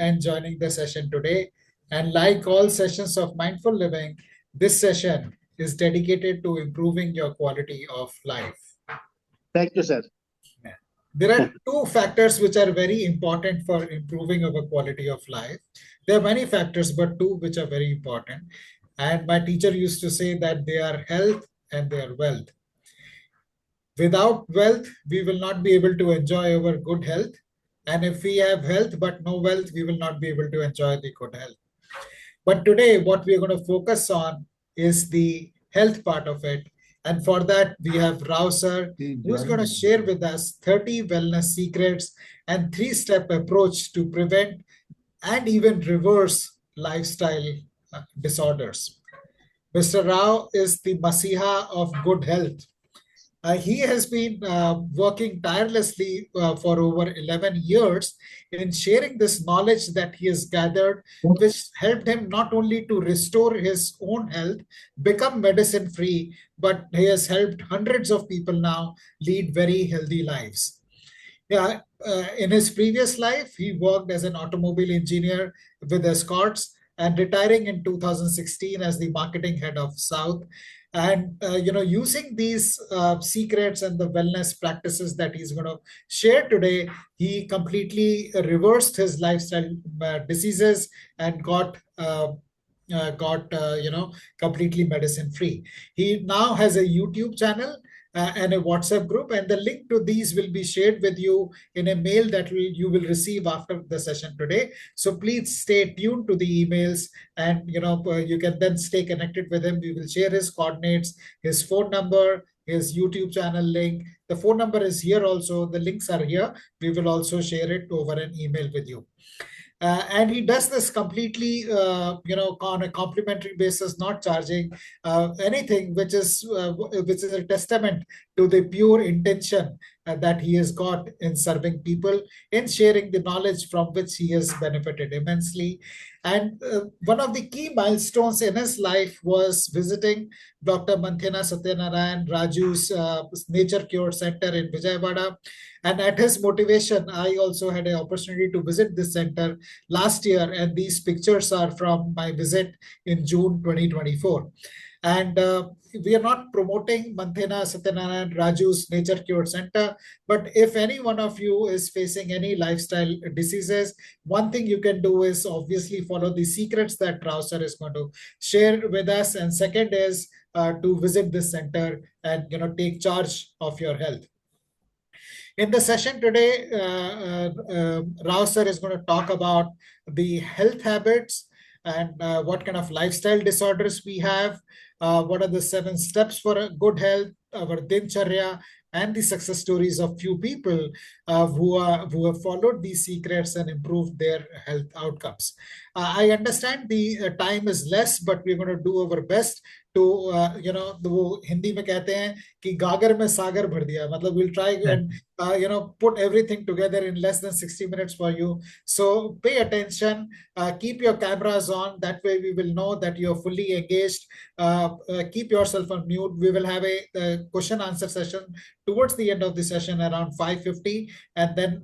and joining the session today. And like all sessions of mindful living, this session is dedicated to improving your quality of life. Thank you, sir. There are two factors which are very important for improving our quality of life. There are many factors, but two which are very important. And my teacher used to say that they are health and they are wealth. Without wealth, we will not be able to enjoy our good health. And if we have health but no wealth, we will not be able to enjoy the good health. But today, what we are going to focus on is the health part of it. And for that, we have Rao sir, who's going to share with us 30 wellness secrets and three-step approach to prevent and even reverse lifestyle disorders. Mr. Rao is the Masiha of good health. He has been working tirelessly for over 11 years in sharing this knowledge that he has gathered, which helped him not only to restore his own health, become medicine free, but he has helped hundreds of people now lead very healthy lives. Yeah, in his previous life, he worked as an automobile engineer with Escorts and retiring in 2016 as the marketing head of South. And using these secrets and the wellness practices that he's going to share today, he completely reversed his lifestyle diseases and got completely medicine free. He now has a YouTube channel and a WhatsApp group, and the link to these will be shared with you in a mail that you will receive after the session today. So please stay tuned to the emails, and you can then stay connected with him. We will share his coordinates, his phone number, his YouTube channel link. The phone number is here also. The links are here. We will also share it over an email with you. And he does this completely, on a complimentary basis, not charging anything, which is a testament to the pure intention that he has got in serving people, in sharing the knowledge from which he has benefited immensely. And one of the key milestones in his life was visiting Dr. Manthena Satyanarayan Raju's Nature Cure Center in Vijayawada. And at his motivation, I also had an opportunity to visit this center last year. And these pictures are from my visit in June 2024. And we are not promoting Manthena Satyanarayan Raju's Nature Cure Center, but if any one of you is facing any lifestyle diseases, one thing you can do is obviously follow the secrets that Rao sir is going to share with us. And second is to visit this center and take charge of your health. In the session today, Rao sir is going to talk about the health habits and what kind of lifestyle disorders we have, what are the 7 steps for a good health, our dincharya, and the success stories of few people who have followed these secrets and improved their health outcomes. I understand the time is less, but we're going to do our best to वो हिंदी में कहते हैं कि गागर में सागर भर दिया, मतलब we'll try and put everything together in less than 60 minutes for you. So pay attention, keep your cameras on, that way we will know that you're fully engaged. Keep yourself on mute. We will have a question answer session towards the end of the session around 5:50, and then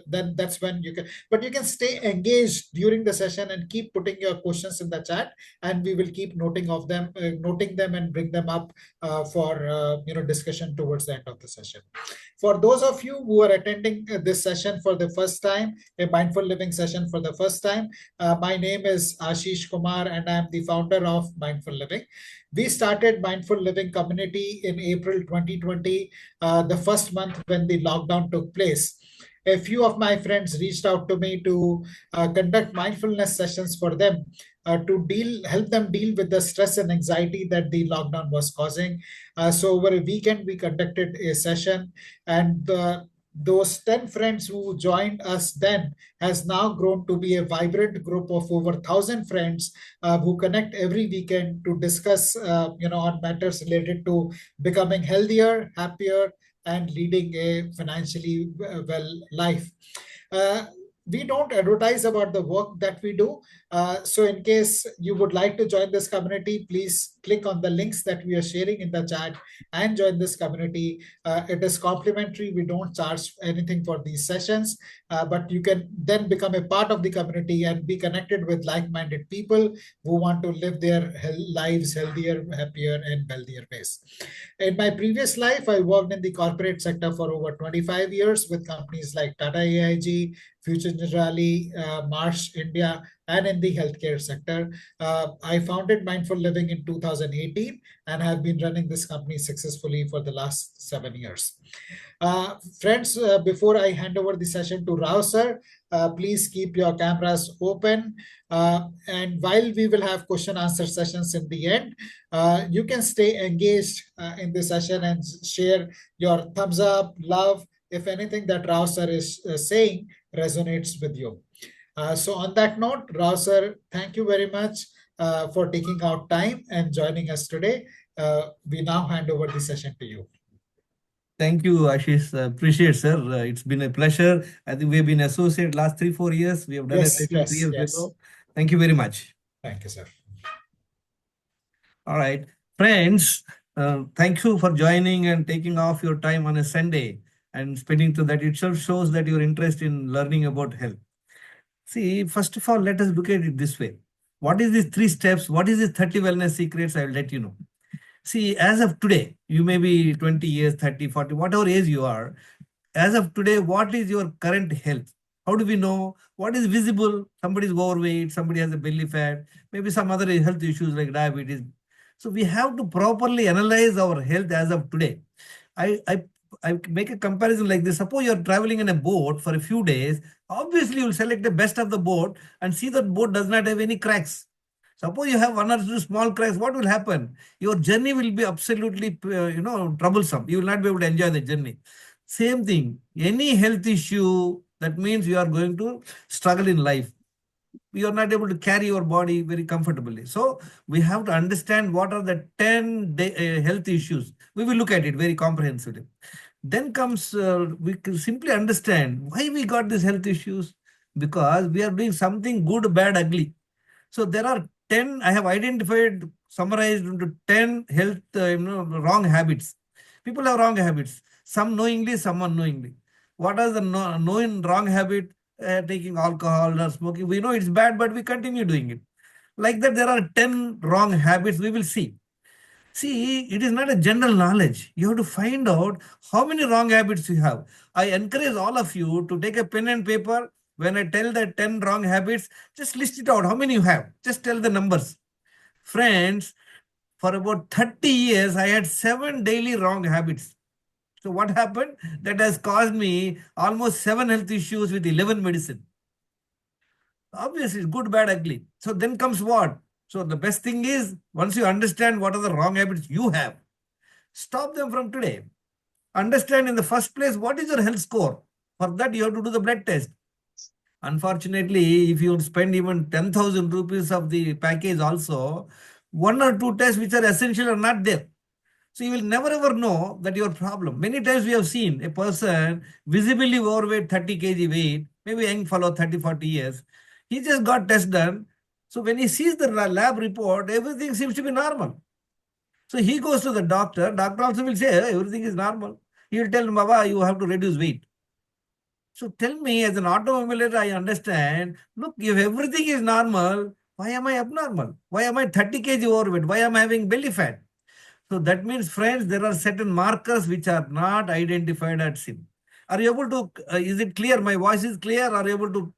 then that's when you can, but you can stay engaged during the session and keep putting your questions in the chat, and we will keep noting them and bring them up for discussion towards the end of the session. For those of you who are attending this session for the first time, a mindful living session for the first time, my name is Ashish Kumar and I am the founder of Mindful Living. We started Mindful Living community in April 2020, the first month when the lockdown took place. A few of my friends reached out to me to conduct mindfulness sessions for them to help them deal with the stress and anxiety that the lockdown was causing. So over a weekend, we conducted a session, and those 10 friends who joined us then has now grown to be a vibrant group of over 1,000 friends who connect every weekend to discuss on matters related to becoming healthier, happier, and leading a financially well life. we don't advertise about the work that we do. So in case you would like to join this community, please click on the links that we are sharing in the chat and join this community. It is complimentary. We don't charge anything for these sessions, but you can then become a part of the community and be connected with like-minded people who want to live their lives healthier, happier, and wealthier ways. In my previous life, I worked in the corporate sector for over 25 years with companies like Tata AIG, Future Generali, Marsh India, and in the healthcare sector. I founded Mindful Living in 2018 and have been running this company successfully for the last 7 years. Friends, before I hand over the session to Rao sir, please keep your cameras open. And while we will have question answer sessions in the end, you can stay engaged in the session and share your thumbs up, love, if anything that Rao sir is saying resonates with you. So on that note, Rao sir, thank you very much for taking out time and joining us today. We now hand over the session to you. Thank you, Ashish. Appreciate, sir. It's been a pleasure. I think we've been associated last 3-4 years. We have done a session 3 years ago. Thank you very much. Thank you, sir. All right. Friends, thank you for joining and taking off your time on a Sunday and spending to that. Itself shows that your interest in learning about health. See, first of all, let us look at it this way. What is these 3 steps? What is these 30 wellness secrets? I will let you know. See, as of today, you may be 20 years, 30, 40, whatever age you are. As of today, what is your current health? How do we know? What is visible? Somebody is overweight, somebody has a belly fat, maybe some other health issues like diabetes. So we have to properly analyze our health as of today. I make a comparison like this. Suppose you're traveling in a boat for a few days. Obviously, you'll select the best of the boat and see that boat does not have any cracks. Suppose you have 1 or 2 small cracks, what will happen? Your journey will be absolutely, troublesome. You will not be able to enjoy the journey. Same thing. Any health issue, that means you are going to struggle in life. You are not able to carry your body very comfortably. So we have to understand what are the 10 health issues. We will look at it very comprehensively. Then comes, we can simply understand why we got these health issues. Because we are doing something good, bad, ugly. So there are 10, I have identified, summarized into 10 health, wrong habits. People have wrong habits. Some knowingly, some unknowingly. What is the known wrong habit? Taking alcohol or smoking. We know it's bad, but we continue doing it. Like that, there are 10 wrong habits we will see. See, it is not a general knowledge. You have to find out how many wrong habits you have. I encourage all of you to take a pen and paper. When I tell the 10 wrong habits, just list it out. How many you have? Just tell the numbers. Friends, for about 30 years, I had 7 daily wrong habits. So what happened? That has caused me almost 7 health issues with 11 medicine. Obviously, good, bad, ugly. So then comes what? So the best thing is, once you understand what are the wrong habits you have, stop them from today. Understand in the first place, what is your health score? For that, you have to do the blood test. Unfortunately, if you spend even 10,000 rupees of the package also, 1 or 2 tests which are essential are not there. So you will never ever know that your problem. Many times we have seen a person visibly overweight, 30 kg weight, maybe young fellow, 30, 40 years. He just got test done. So when he sees the lab report, everything seems to be normal. So he goes to the doctor. Doctor also will say, hey, everything is normal. He will tell him, Baba, you have to reduce weight. So tell me, as an automobilist, I understand, look, if everything is normal, why am I abnormal? Why am I 30 kg overweight? Why am I having belly fat? So that means, friends, there are certain markers which are not identified at SIM. Are you able to, is it clear? My voice is clear? Are you able to?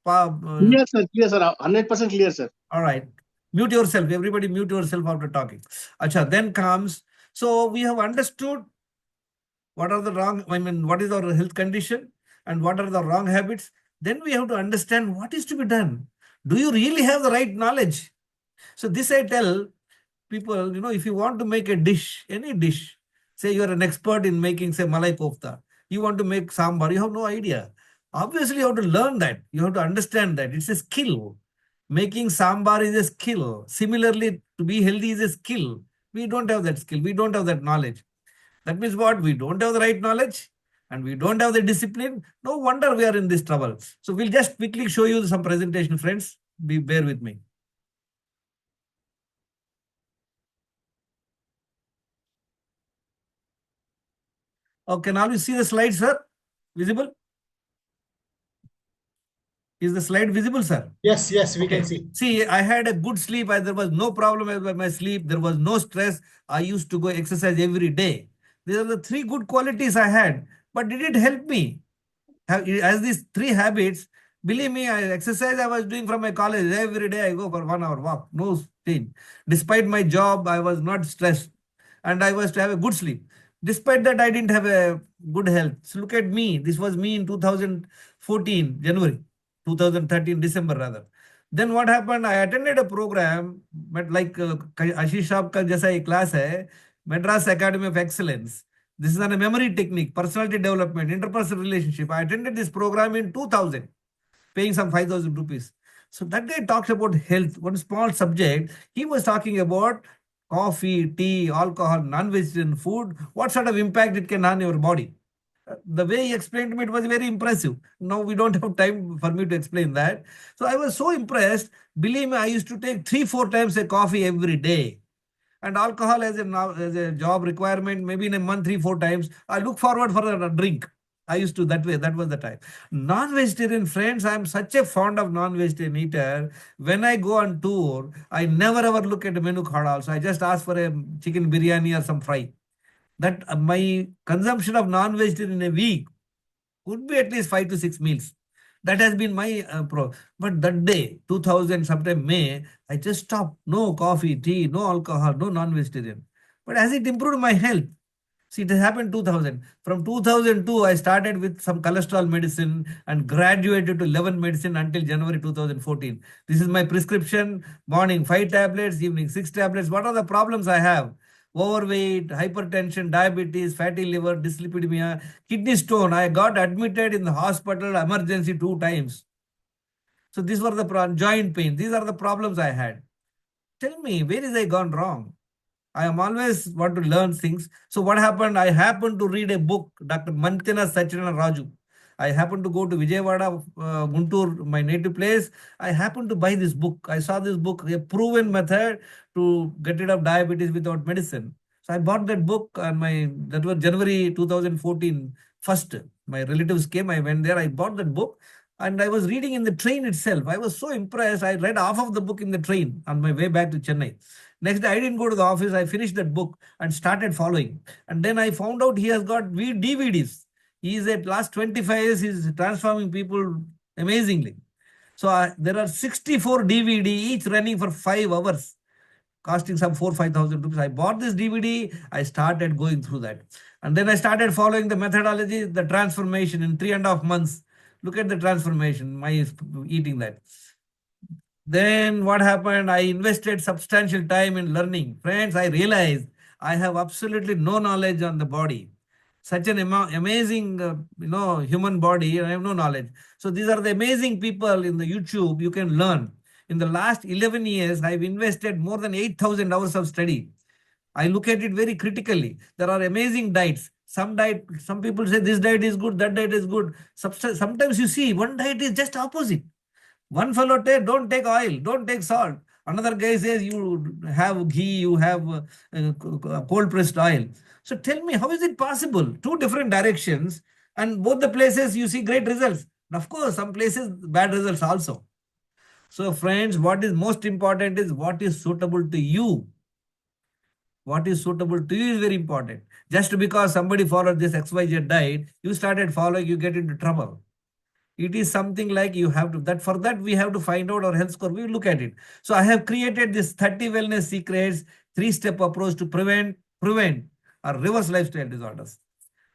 Yes, sir. Clear, sir. 100% clear, sir. All right. Mute yourself. Everybody mute yourself after talking. Acha, then comes, so we have understood what are the wrong, what is our health condition and what are the wrong habits. Then we have to understand what is to be done. Do you really have the right knowledge? So this I tell people, if you want to make a dish, any dish, say you are an expert in making, say, malai kofta, you want to make sambar, you have no idea. Obviously, you have to learn that. You have to understand that. It's a skill. Making sambar is a skill. Similarly, to be healthy is a skill. We don't have that skill. We don't have that knowledge. That means what? We don't have the right knowledge. and we don't have the discipline, no wonder we are in this trouble. So we'll just quickly show you some presentation, friends. Bear with me. Okay, now you see the slide, sir? Visible? Is the slide visible, sir? Yes, yes, we Okay. can see. See, I had a good sleep. There was no problem with my sleep. There was no stress. I used to go exercise every day. These are the three good qualities I had. But did it help me? As these three habits, believe me, exercise I was doing from my college. Every day I go for 1 hour walk. No change. Despite my job, I was not stressed. And I was to have a good sleep. Despite that, I didn't have a good health. So look at me. This was me in 2014, January. 2013 December rather. Then what happened? I attended a program, but like Ashish Shah ka jaisa ek class hai, Madras Academy of Excellence. This is on a memory technique, personality development, interpersonal relationship. I attended this program in 2000, paying some 5,000 rupees. So that guy talks about health, one small subject. He was talking about coffee, tea, alcohol, non-vegetarian food, what sort of impact it can have on your body. The way he explained to me, it was very impressive. Now we don't have time for me to explain that. So I was so impressed. Believe me, I used to take 3-4 times a coffee every day. And alcohol as a job requirement, maybe in a month, 3-4 times. I look forward for a drink. I used to that way. That was the time. Non-vegetarian friends, I am such a fond of non-vegetarian eater. When I go on tour, I never ever look at the menu card also. I just ask for a chicken biryani or some fry. That my consumption of non-vegetarian in a week could be at least 5 to 6 meals. That has been my pro. But that day, 2000, sometime May, I just stopped. No coffee, tea, no alcohol, no non-vegetarian. But as it improved my health, see, it has happened 2000. From 2002, I started with some cholesterol medicine and graduated to 11 medicine until January 2014. This is my prescription. Morning 5 tablets, evening 6 tablets. What are the problems I have? Overweight, hypertension, diabetes, fatty liver, dyslipidemia, kidney stone. I got admitted in the hospital emergency 2 times. So these were the joint pain. These are the problems I had. Tell me, where is I gone wrong? I am always want to learn things. So what happened? I happened to read a book, Dr. Mantina Sachirana Raju. I happened to go to Vijayawada, Guntur, my native place. I happened to buy this book. I saw this book, a proven method to get rid of diabetes without medicine. So I bought that book and that was January 2014. First, my relatives came, I went there, I bought that book and I was reading in the train itself. I was so impressed. I read half of the book in the train on my way back to Chennai. Next day, I didn't go to the office. I finished that book and started following. And then I found out he has got DVDs. He is at last 25 years, he's transforming people amazingly. So there are 64 DVD, each running for 5 hours, costing some 4,000-5,000 rupees. I bought this DVD. I started going through that. And then I started following the methodology, the transformation in 3.5 months. Look at the transformation, my eating that. Then what happened? I invested substantial time in learning. Friends, I realized I have absolutely no knowledge on the body. Such an amazing, human body, I have no knowledge. So these are the amazing people in the YouTube you can learn. In the last 11 years, I've invested more than 8,000 hours of study. I look at it very critically. There are amazing diets. Some people say this diet is good, that diet is good. Sometimes you see one diet is just opposite. One fellow says, don't take oil, don't take salt. Another guy says, you have ghee, you have cold pressed oil. So tell me, how is it possible? 2 different directions and both the places you see great results. And of course, some places bad results also. So friends, what is most important is what is suitable to you. What is suitable to you is very important. Just because somebody followed this XYZ diet, you started following, you get into trouble. It is something like you have to, for that we have to find out our health score. We will look at it. So I have created this 30 wellness secrets, 3-step approach to prevent or reverse lifestyle disorders.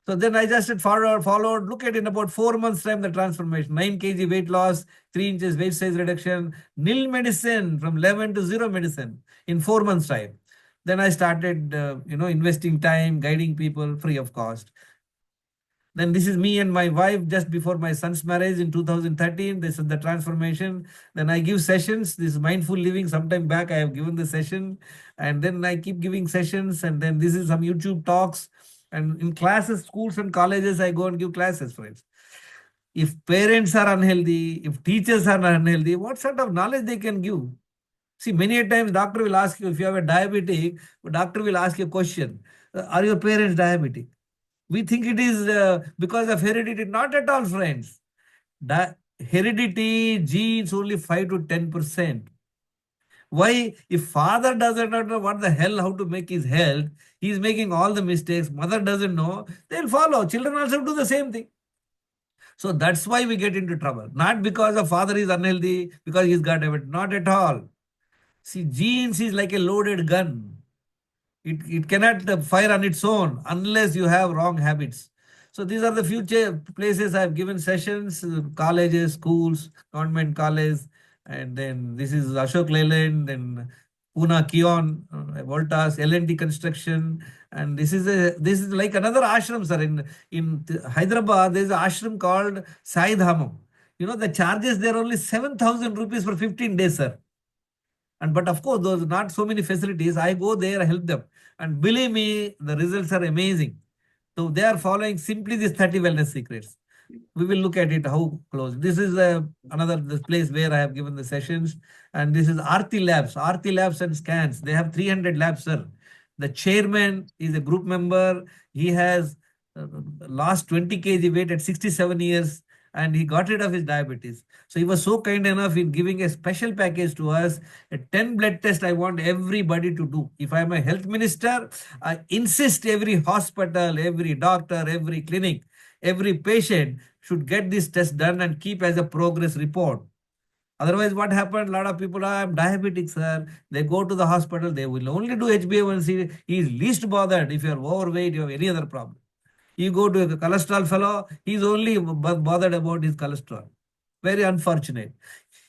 So then I just followed, look at in about 4 months time, the transformation, 9 kg weight loss, 3 inches weight size reduction, nil medicine from 11 to 0 medicine in 4 months time. Then I started, investing time, guiding people free of cost. Then this is me and my wife just before my son's marriage in 2013. This is the transformation. Then I give sessions. This mindful living. Sometime back I have given the session. And then I keep giving sessions. And then this is some YouTube talks. And in classes, schools and colleges, I go and give classes, friends. If parents are unhealthy, if teachers are unhealthy, what sort of knowledge they can give? See, many a times doctor will ask you, if you have a diabetic, doctor will ask you a question. Are your parents diabetic? We think it is because of heredity. Not at all, friends. Heredity, genes only 5 to 10%. Why? If father doesn't know what the hell, how to make his health, he is making all the mistakes, mother doesn't know, they'll follow. Children also do the same thing. So that's why we get into trouble. Not because the father is unhealthy, because he's got diabetes. Not at all. See, genes is like a loaded gun. It cannot fire on its own unless you have wrong habits. So these are the future places I've given sessions, colleges, schools, government college, and then this is Ashok Leyland, then Pune Kion, Voltas, L&T Construction, and this is like another ashram, sir. In Hyderabad, there is an ashram called Sai Dhamam. You know, the charges there only 7,000 rupees for 15 days, sir. And but of course, those not so many facilities. I go there, help them, and believe me, the results are amazing. So they are following simply these 30 wellness secrets. We will look at it how close. This is another this place where I have given the sessions, and this is Aarti Labs. Aarti Labs and Scans. They have 300 labs, sir. The chairman is a group member. He has lost 20 kg weight at 67 years, and he got rid of his diabetes. So he was so kind enough in giving a special package to us. A 10 blood test I want everybody to do. If I am a health minister, I insist every hospital, every doctor, every clinic, every patient should get this test done and keep as a progress report. Otherwise, what happened? A lot of people are, I'm diabetic, sir. They go to the hospital, they will only do HbA1c. He is least bothered if you are overweight, you have any other problem. You go to a cholesterol fellow, he's only bothered about his cholesterol. Very unfortunate.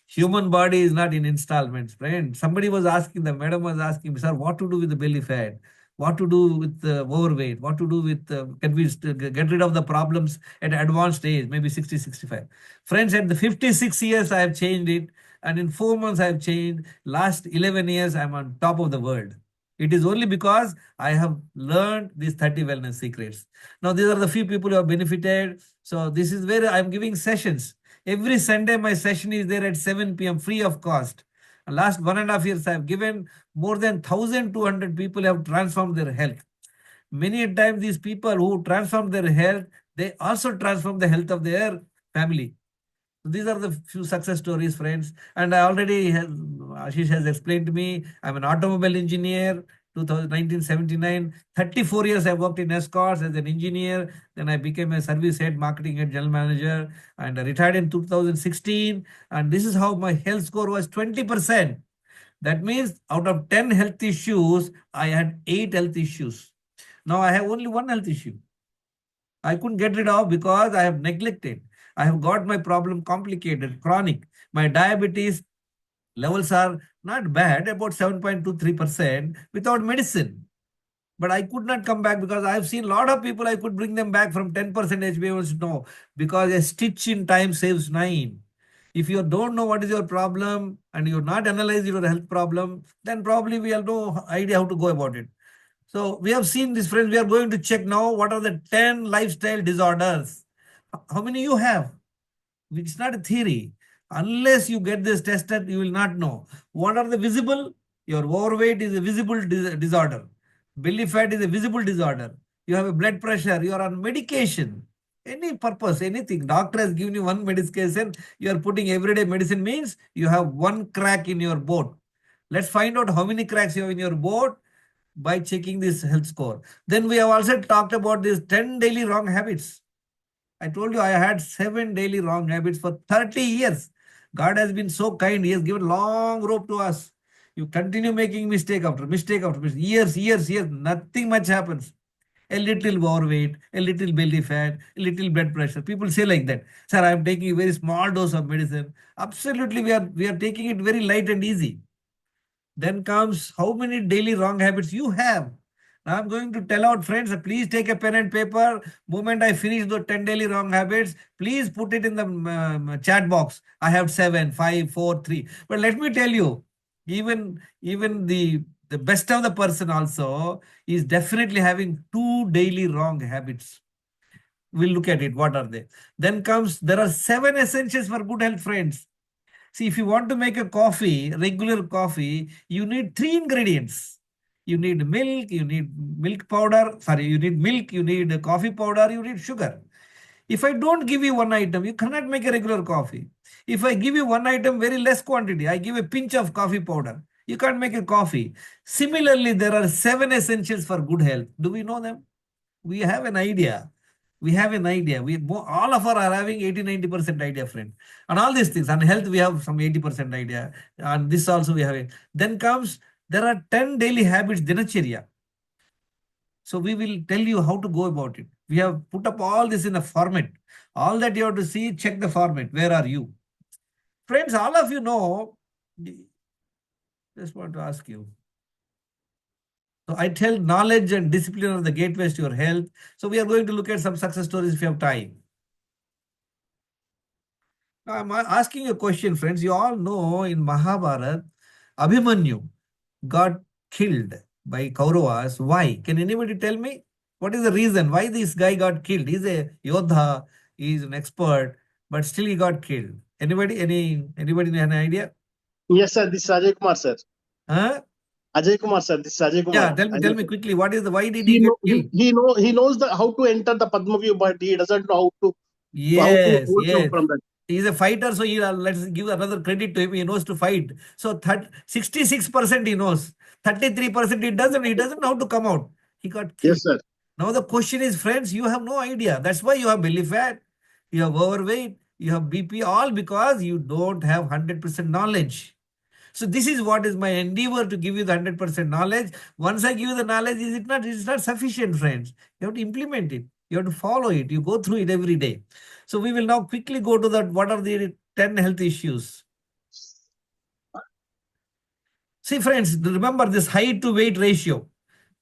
Human body is not in installments, friend. Somebody was asking, the madam was asking, sir, what to do with the belly fat? What to do with overweight? What to do with, can we get rid of the problems at advanced age, maybe 60, 65? Friends, at the 56 years, I have changed it. And in 4 months, I have changed. Last 11 years, I'm on top of the world. It is only because I have learned these 30 wellness secrets. Now, these are the few people who have benefited. So this is where I'm giving sessions. Every Sunday, my session is there at 7 p.m. free of cost. Last 1.5 years, I have given more than 1,200 people have transformed their health. Many a time, these people who transform their health, they also transform the health of their family. So these are the few success stories, friends. And I already, Ashish has explained to me, I'm an automobile engineer, 1979. 34 years I worked in Escorts as an engineer. Then I became a service head, marketing head, general manager, and I retired in 2016. And this is how my health score was 20%. That means out of 10 health issues, I had 8 health issues. Now I have only 1 health issue. I couldn't get rid of because I have neglected. I have got my problem complicated, chronic. My diabetes levels are not bad, about 7.23% without medicine. But I could not come back because I have seen a lot of people, I could bring them back from 10% HbA1c. No, because a stitch in time saves 9. If you don't know what is your problem and you're not analyzed your health problem, then probably we have no idea how to go about it. So we have seen this, friends. We are going to check now what are the 10 lifestyle disorders. How many you have? It's not a theory. Unless you get this tested, you will not know. What are the visible? Your overweight is a visible disorder. Belly fat is a visible disorder. You have a blood pressure. You are on medication. Any purpose, anything. Doctor has given you one medication. You are putting everyday medicine means you have one crack in your boat. Let's find out how many cracks you have in your boat by checking this health score. Then we have also talked about these 10 daily wrong habits. I told you I had 7 daily wrong habits for 30 years. God has been so kind. He has given long rope to us. You continue making mistake after mistake after mistake. Years, nothing much happens. A little overweight, a little belly fat, a little blood pressure. People say like that. Sir, I am taking a very small dose of medicine. Absolutely, we are taking it very light and easy. Then comes how many daily wrong habits you have. Now I'm going to tell out, friends, please take a pen and paper. Moment I finish those 10 daily wrong habits, please put it in the chat box. I have 7, 5, 4, 3. But let me tell you, even the the best of the person also is definitely having 2 daily wrong habits. We'll look at it. What are they? Then comes, there are 7 essentials for good health, friends. See, if you want to make a coffee, regular coffee, you need 3 ingredients. You need milk, you need milk powder, sorry, you need milk, you need coffee powder, you need sugar. If I don't give you one item, you cannot make a regular coffee. If I give you one item, very less quantity, I give a pinch of coffee powder, you can't make a coffee. Similarly, there are 7 essentials for good health. Do we know them? We have an idea. We have an idea. All of us are having 80-90% idea, friend. And all these things. On health, we have some 80% idea. And this also we have it. Then comes, there are 10 daily habits, dinacharya. So we will tell you how to go about it. We have put up all this in a format. All that you have to see, check the format. Where are you? Friends, all of you know, just want to ask you. So I tell knowledge and discipline are the gateways to your health. So we are going to look at some success stories if you have time. Now I'm asking you a question, friends. You all know in Mahabharata, Abhimanyu got killed by Kauravas. Why? Can anybody tell me? What is the reason why this guy got killed? He's a Yodha, he's an expert, but still he got killed. Anybody have an idea? Yes, sir. This is Ajay Kumar, sir. Huh? Ajay Kumar, sir. This is Ajay Kumar. Yeah, tell me quickly. Why did he get killed? He knows how to enter the Padma View, but he doesn't know how to Yes, overcome from that. He's a fighter, so let's give another credit to him. He knows to fight. So 66% he knows. 33% he doesn't know how to come out. He got killed. Yes, sir. Now the question is, friends, you have no idea. That's why you have belly fat, you have overweight, you have BP, all because you don't have 100% knowledge. So this is what is my endeavor, to give you the 100% knowledge. Once I give you the knowledge, it's not sufficient, friends. You have to implement it. You have to follow it. You go through it every day. So we will now quickly go to that. What are the 10 health issues? See, friends, remember this height to weight ratio.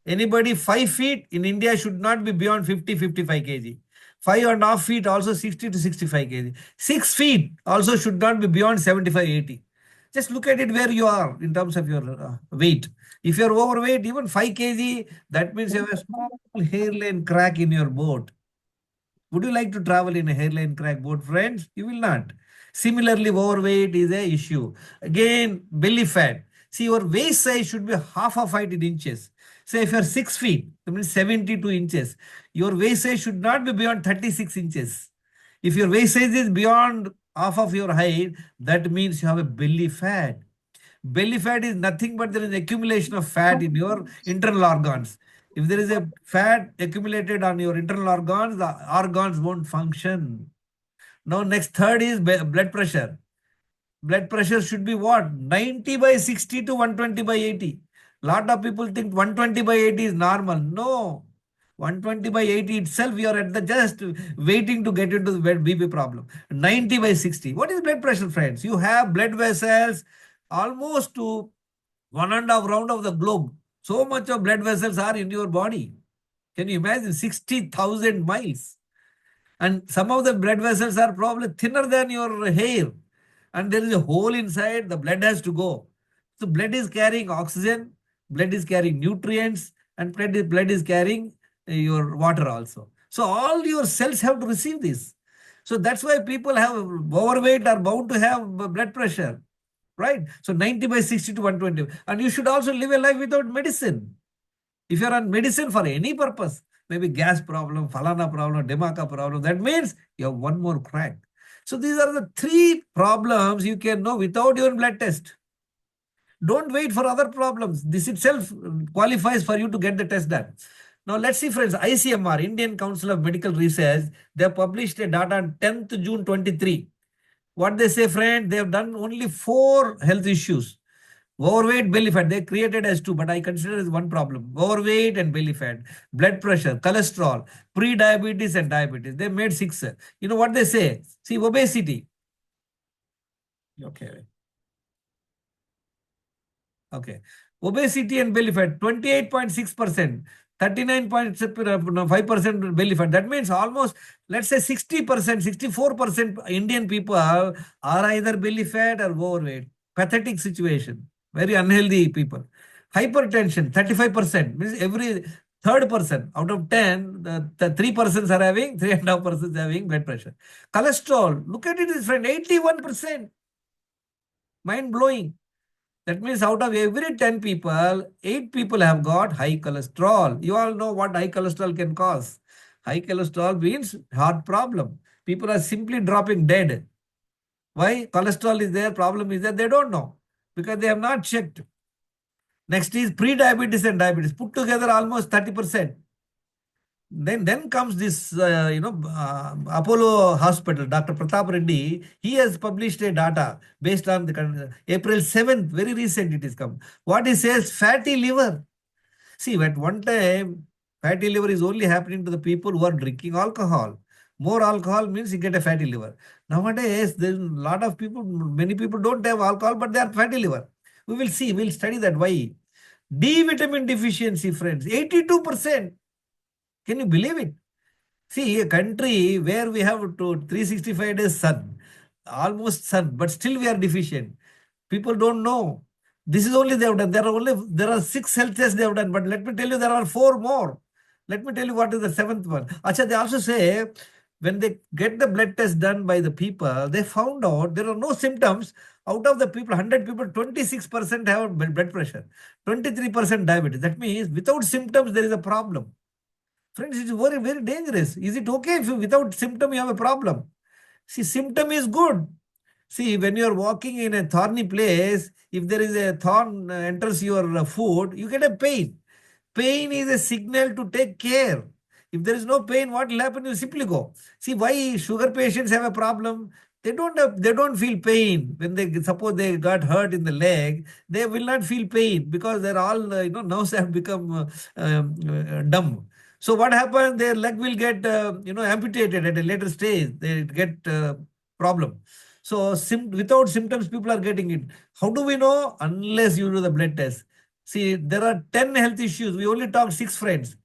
Anybody 5 feet in India should not be beyond 50-55 kg. 5.5 feet also 60 to 65 kg. 6 feet also should not be beyond 75-80. Just look at it where you are in terms of your weight. If you're overweight, even 5 kg, that means you have a small hairline crack in your boat. Would you like to travel in a hairline crack boat, friends? You will not. Similarly, overweight is an issue. Again, belly fat. See, your waist size should be half of height in inches. Say if you're 6 feet, that means 72 inches. Your waist size should not be beyond 36 inches. If your waist size is beyond half of your height, that means you have a belly fat. Belly fat is nothing but there is accumulation of fat in your internal organs. If there is a fat accumulated on your internal organs, the organs won't function. Now, next third is blood pressure. Blood pressure should be what? 90/60 to 120/80. Lot of people think 120/80 is normal. No. 120/80 itself, you are at the just waiting to get into the BP problem. 90/60. What is blood pressure, friends? You have blood vessels almost to 1.5 round of the globe. So much of blood vessels are in your body. Can you imagine? 60,000 miles. And some of the blood vessels are probably thinner than your hair. And there is a hole inside, the blood has to go. So blood is carrying oxygen, blood is carrying nutrients, and blood is carrying your water also. So all your cells have to receive this. So that's why people have overweight are bound to have blood pressure, right? So 90/60 to 120. And you should also live a life without medicine. If you're on medicine for any purpose, maybe gas problem, falana problem, demaka problem, that means you have one more crack. So these are the 3 problems you can know without your blood test. Don't wait for other problems. This itself qualifies for you to get the test done. Now let's see, friends, ICMR, Indian Council of Medical Research, they have published a data on 10th June 23. What they say, friend, they have done only 4 health issues. Overweight, belly fat, they created as 2, but I consider as one problem. Overweight and belly fat, blood pressure, cholesterol, pre-diabetes and diabetes. They made 6. You know what they say? See, obesity. Okay. Obesity and belly fat, 28.6%. 39.5% belly fat. That means almost, let's say 60%, 64% Indian people are either belly fat or overweight. Pathetic situation. Very unhealthy people. Hypertension, 35%. Means every third person out of 10, the 3 persons are having, 3.5% having blood pressure. Cholesterol, look at it, friend, 81%. Mind blowing. That means out of every 10 people, 8 people have got high cholesterol. You all know what high cholesterol can cause. High cholesterol means heart problem. People are simply dropping dead. Why? Cholesterol is there, problem is there, they don't know because they have not checked. Next is pre-diabetes and diabetes. Put together almost 30%. Then comes this, Apollo Hospital, Dr. Pratap Reddy. He has published a data based on the April 7th, very recent it is come. What he says, fatty liver. See, at one time, fatty liver is only happening to the people who are drinking alcohol. More alcohol means you get a fatty liver. Nowadays, there's a lot of people, many people don't have alcohol, but they are fatty liver. We will see, we'll study that. Why? D vitamin deficiency, friends, 82%. Can you believe it? See, a country where we have to 365 days sun, almost sun, but still we are deficient. People don't know. This is only they have done. There are 6 health tests they have done, but let me tell you, there are 4 more. Let me tell you what is the 7th one. Acha, they also say when they get the blood test done by the people, they found out there are no symptoms. Out of the people, 100 people, 26% have blood pressure, 23% diabetes. That means without symptoms, there is a problem. Friends, it's very, very dangerous. Is it okay if without symptom you have a problem? See, symptom is good. See, when you are walking in a thorny place, if there is a thorn enters your foot, you get a pain. Pain is a signal to take care. If there is no pain, what will happen? You simply go. See, why sugar patients have a problem? They don't feel pain when they suppose they got hurt in the leg. They will not feel pain because they're all nerves have become dumb. So what happens? Their leg will get amputated at a later stage. They get problem. So without symptoms, people are getting it. How do we know? Unless you do the blood test. See, there are 10 health issues. We only talk 6, friends.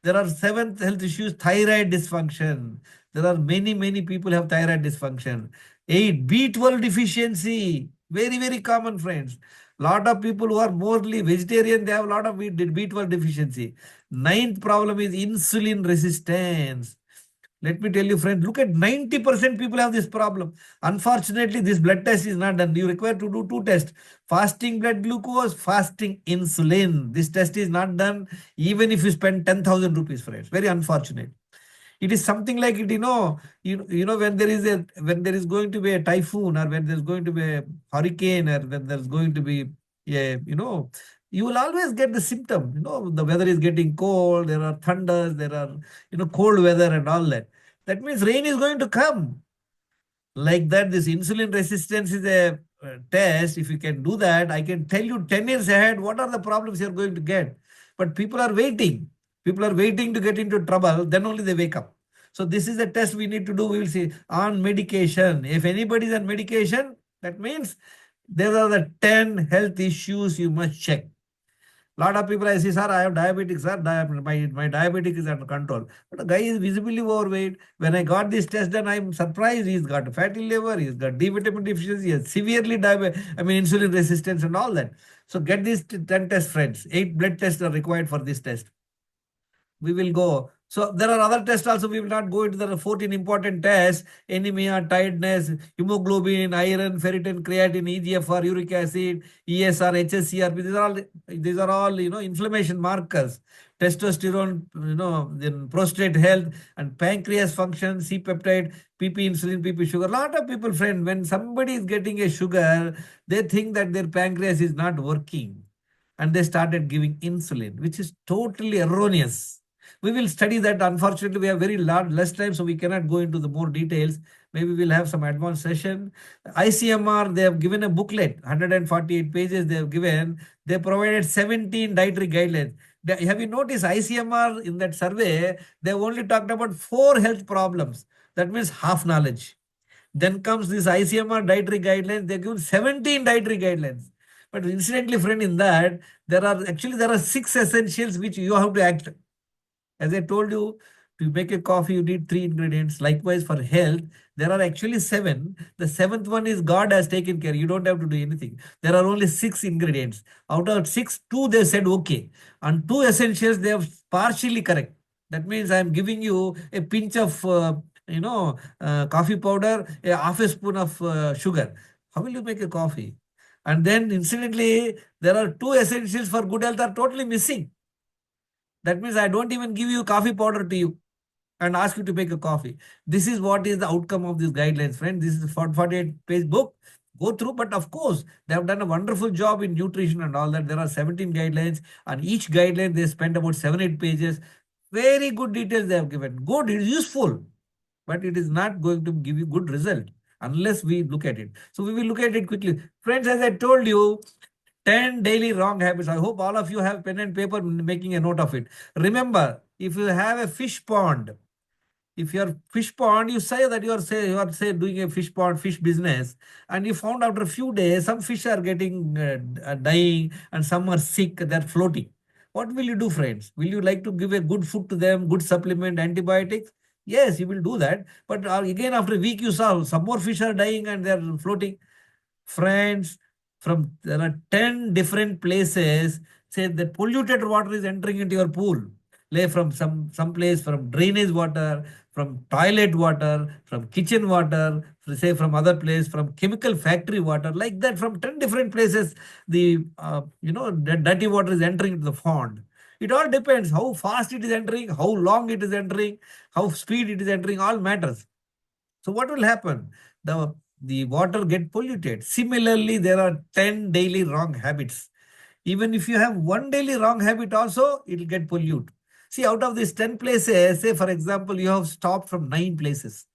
There are 7 health issues. Thyroid dysfunction. There are many people have thyroid dysfunction. 8, B12 deficiency. Very, very common, friends. Lot of people who are mostly vegetarian, they have a lot of B12 deficiency. 9th problem is insulin resistance. Let me tell you, friend, look at 90% people have this problem. Unfortunately, this blood test is not done. You require to do 2 tests. Fasting blood glucose, fasting insulin. This test is not done even if you spend 10,000 rupees, friends. Very unfortunate. It is something like it, when there is going to be a typhoon or when there's going to be a hurricane or when there's going to be you will always get the symptom. The weather is getting cold, there are thunders, there are, cold weather and all that. That means rain is going to come. Like that, this insulin resistance is a test. If you can do that, I can tell you 10 years ahead what are the problems you're going to get. But people are waiting. People are waiting to get into trouble. Then only they wake up. So this is a test we need to do. We will see on medication. If anybody is on medication, that means there are the 10 health issues you must check. Lot of people I see, sir, I have diabetes, sir, my diabetic is under control. But the guy is visibly overweight. When I got this test done, I'm surprised he's got fatty liver, he's got D vitamin deficiency, he has severely insulin resistance and all that. So get these 10 tests, friends. 8 blood tests are required for this test. We will go. So there are other tests also. We will not go into the 14 important tests: anemia, tiredness, hemoglobin, iron, ferritin, creatine, EGFR, uric acid, ESR, HSCRP. These are all inflammation markers. Testosterone, then prostate health and pancreas function, C-peptide, PP insulin, PP sugar. A lot of people, friend, when somebody is getting a sugar, they think that their pancreas is not working. And they started giving insulin, which is totally erroneous. We will study that. Unfortunately, we have very less time, so we cannot go into the more details. Maybe we'll have some advanced session. ICMR, they have given a booklet, 148 pages they have given. They provided 17 dietary guidelines. Have you noticed ICMR in that survey, they only talked about 4 health problems. That means half knowledge. Then comes this ICMR dietary guidelines. They give 17 dietary guidelines. But incidentally, friend, in that, there are 6 essentials which you have to act. As I told you, To make a coffee, you need 3 ingredients. Likewise, for health, there are actually 7. The 7th one is God has taken care. You don't have to do anything. There are only 6 ingredients. Out of 6, 2 they said okay. And 2 essentials, they have partially correct. That means I am giving you a pinch of, coffee powder, a half a spoon of sugar. How will you make a coffee? And then incidentally, there are 2 essentials for good health are totally missing. That means I don't even give you coffee powder to you and ask you to make a coffee. This is what is the outcome of these guidelines, friend. This is a 48-page book. Go through, but of course, they have done a wonderful job in nutrition and all that. There are 17 guidelines, and each guideline they spend about 7-8 pages. Very good details they have given. Good, it is useful, but it is not going to give you good result unless we look at it. So we will look at it quickly. Friends, as I told you, 10 daily wrong habits. I hope all of you have pen and paper making a note of it. Remember, if you have a fish pond, if your fish pond, you say that you are doing a fish pond, fish business, and you found after a few days, some fish are getting dying and some are sick, they're floating. What will you do, friends? Will you like to give a good food to them, good supplement, antibiotics? Yes, you will do that. But again, after a week, you saw some more fish are dying and they're floating. Friends, there are 10 different places, say that polluted water is entering into your pool. Lay from some place, from drainage water, from toilet water, from kitchen water, say from other place, from chemical factory water, like that, from 10 different places, the dirty water is entering into the pond. It all depends how fast it is entering, how long it is entering, how speed it is entering, all matters. So what will happen? The water get polluted. Similarly, there are 10 daily wrong habits. Even if you have one daily wrong habit also, it will get polluted. See, out of these 10 places, say for example, you have stopped from 9 places.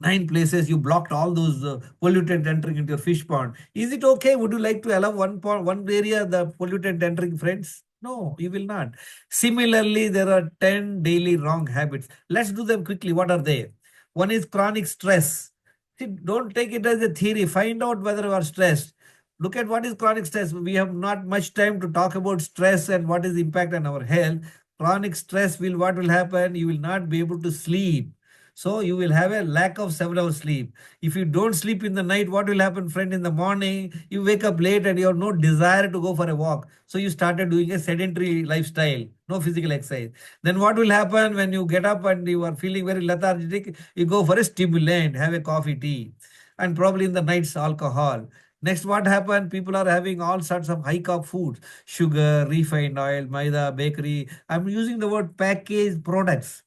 9 places, you blocked all those pollutant entering into your fish pond. Is it okay? Would you like to allow one area, the pollutant entering, friends? No, you will not. Similarly, there are 10 daily wrong habits. Let's do them quickly. What are they? One is chronic stress. See, don't take it as a theory. Find out whether you are stressed. Look at what is chronic stress. We have not much time to talk about stress and what is the impact on our health. Chronic stress what will happen? You will not be able to sleep. So you will have a lack of 7 hours sleep. If you don't sleep in the night, what will happen, friend? In the morning, you wake up late and you have no desire to go for a walk. So you started doing a sedentary lifestyle, no physical exercise. Then what will happen when you get up and you are feeling very lethargic? You go for a stimulant, have a coffee, tea, and probably in the nights alcohol. Next, what happened? People are having all sorts of high carb foods, sugar, refined oil, maida, bakery. I'm using the word packaged products.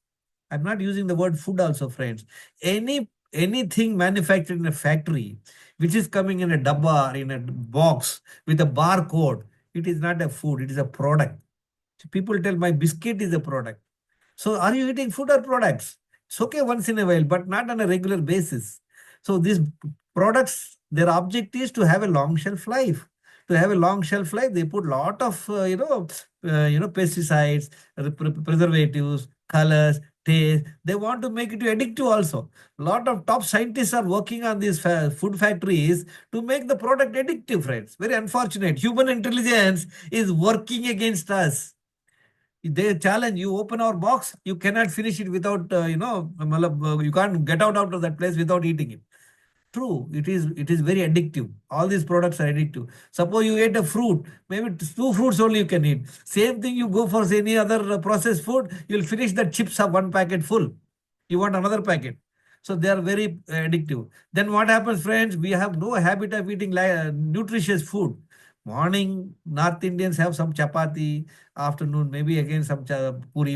I'm not using the word food also, friends. Anything manufactured in a factory, which is coming in a dabba or in a box with a barcode, it is not a food, it is a product. So people tell my biscuit is a product. So are you eating food or products? It's okay once in a while, but not on a regular basis. So these products, their object is to have a long shelf life. To have a long shelf life, they put lot of pesticides, preservatives, colors, taste. They want to make it addictive also. Lot of top scientists are working on these food factories to make the product addictive, friends. Very unfortunate. Human intelligence is working against us. They challenge you, open our box, you cannot finish it without, you can't get out of that place without eating it. True, it is very addictive. All these products are addictive. Suppose you ate a fruit, maybe 2 fruits only you can eat. Same thing you go for any other processed food, you'll finish the chips of 1 packet full. You want another packet. So they are very addictive. Then what happens, friends? We have no habit of eating nutritious food. Morning, North Indians have some chapati. Afternoon, maybe again some puri,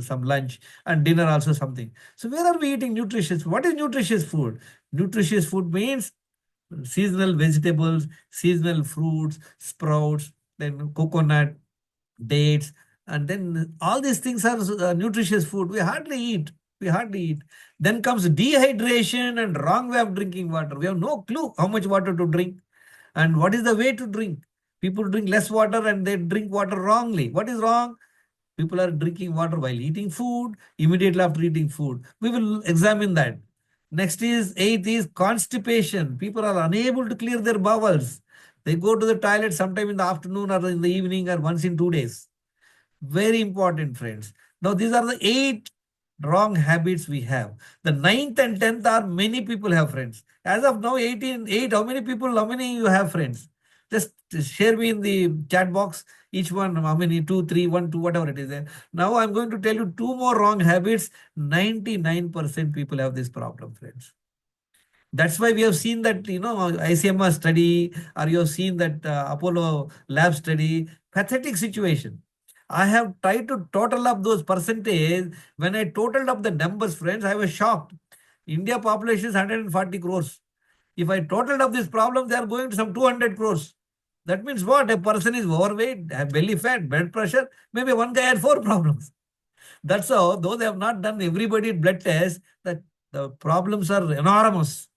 some lunch, and dinner also something. So where are we eating nutritious? What is nutritious food? Nutritious food means seasonal vegetables, seasonal fruits, sprouts, then coconut, dates, and then all these things are nutritious food. We hardly eat. Then comes dehydration and wrong way of drinking water. We have no clue how much water to drink and what is the way to drink. People drink less water and they drink water wrongly. What is wrong? People are drinking water while eating food, immediately after eating food. We will examine that. Next is 8th is constipation. People are unable to clear their bowels. They go to the toilet sometime in the afternoon or in the evening or once in 2 days. Very important, friends. Now, these are the 8 wrong habits we have. The 9th and 10th are many people have friends. As of now, 8, how many you have friends? Just share me in the chat box, each one, how many, 2, 3, 1, 2, whatever it is there. Now I'm going to tell you 2 more wrong habits. 99% people have this problem, friends. That's why we have seen that, ICMR study, or you have seen that Apollo lab study, pathetic situation. I have tried to total up those percentage. When I totaled up the numbers, friends, I was shocked. India population is 140 crores. If I totaled up this problem, they are going to some 200 crores. That means what? A person is overweight, have belly fat, blood pressure. Maybe one guy had 4 problems. That's how, though they have not done everybody blood test, that the problems are enormous.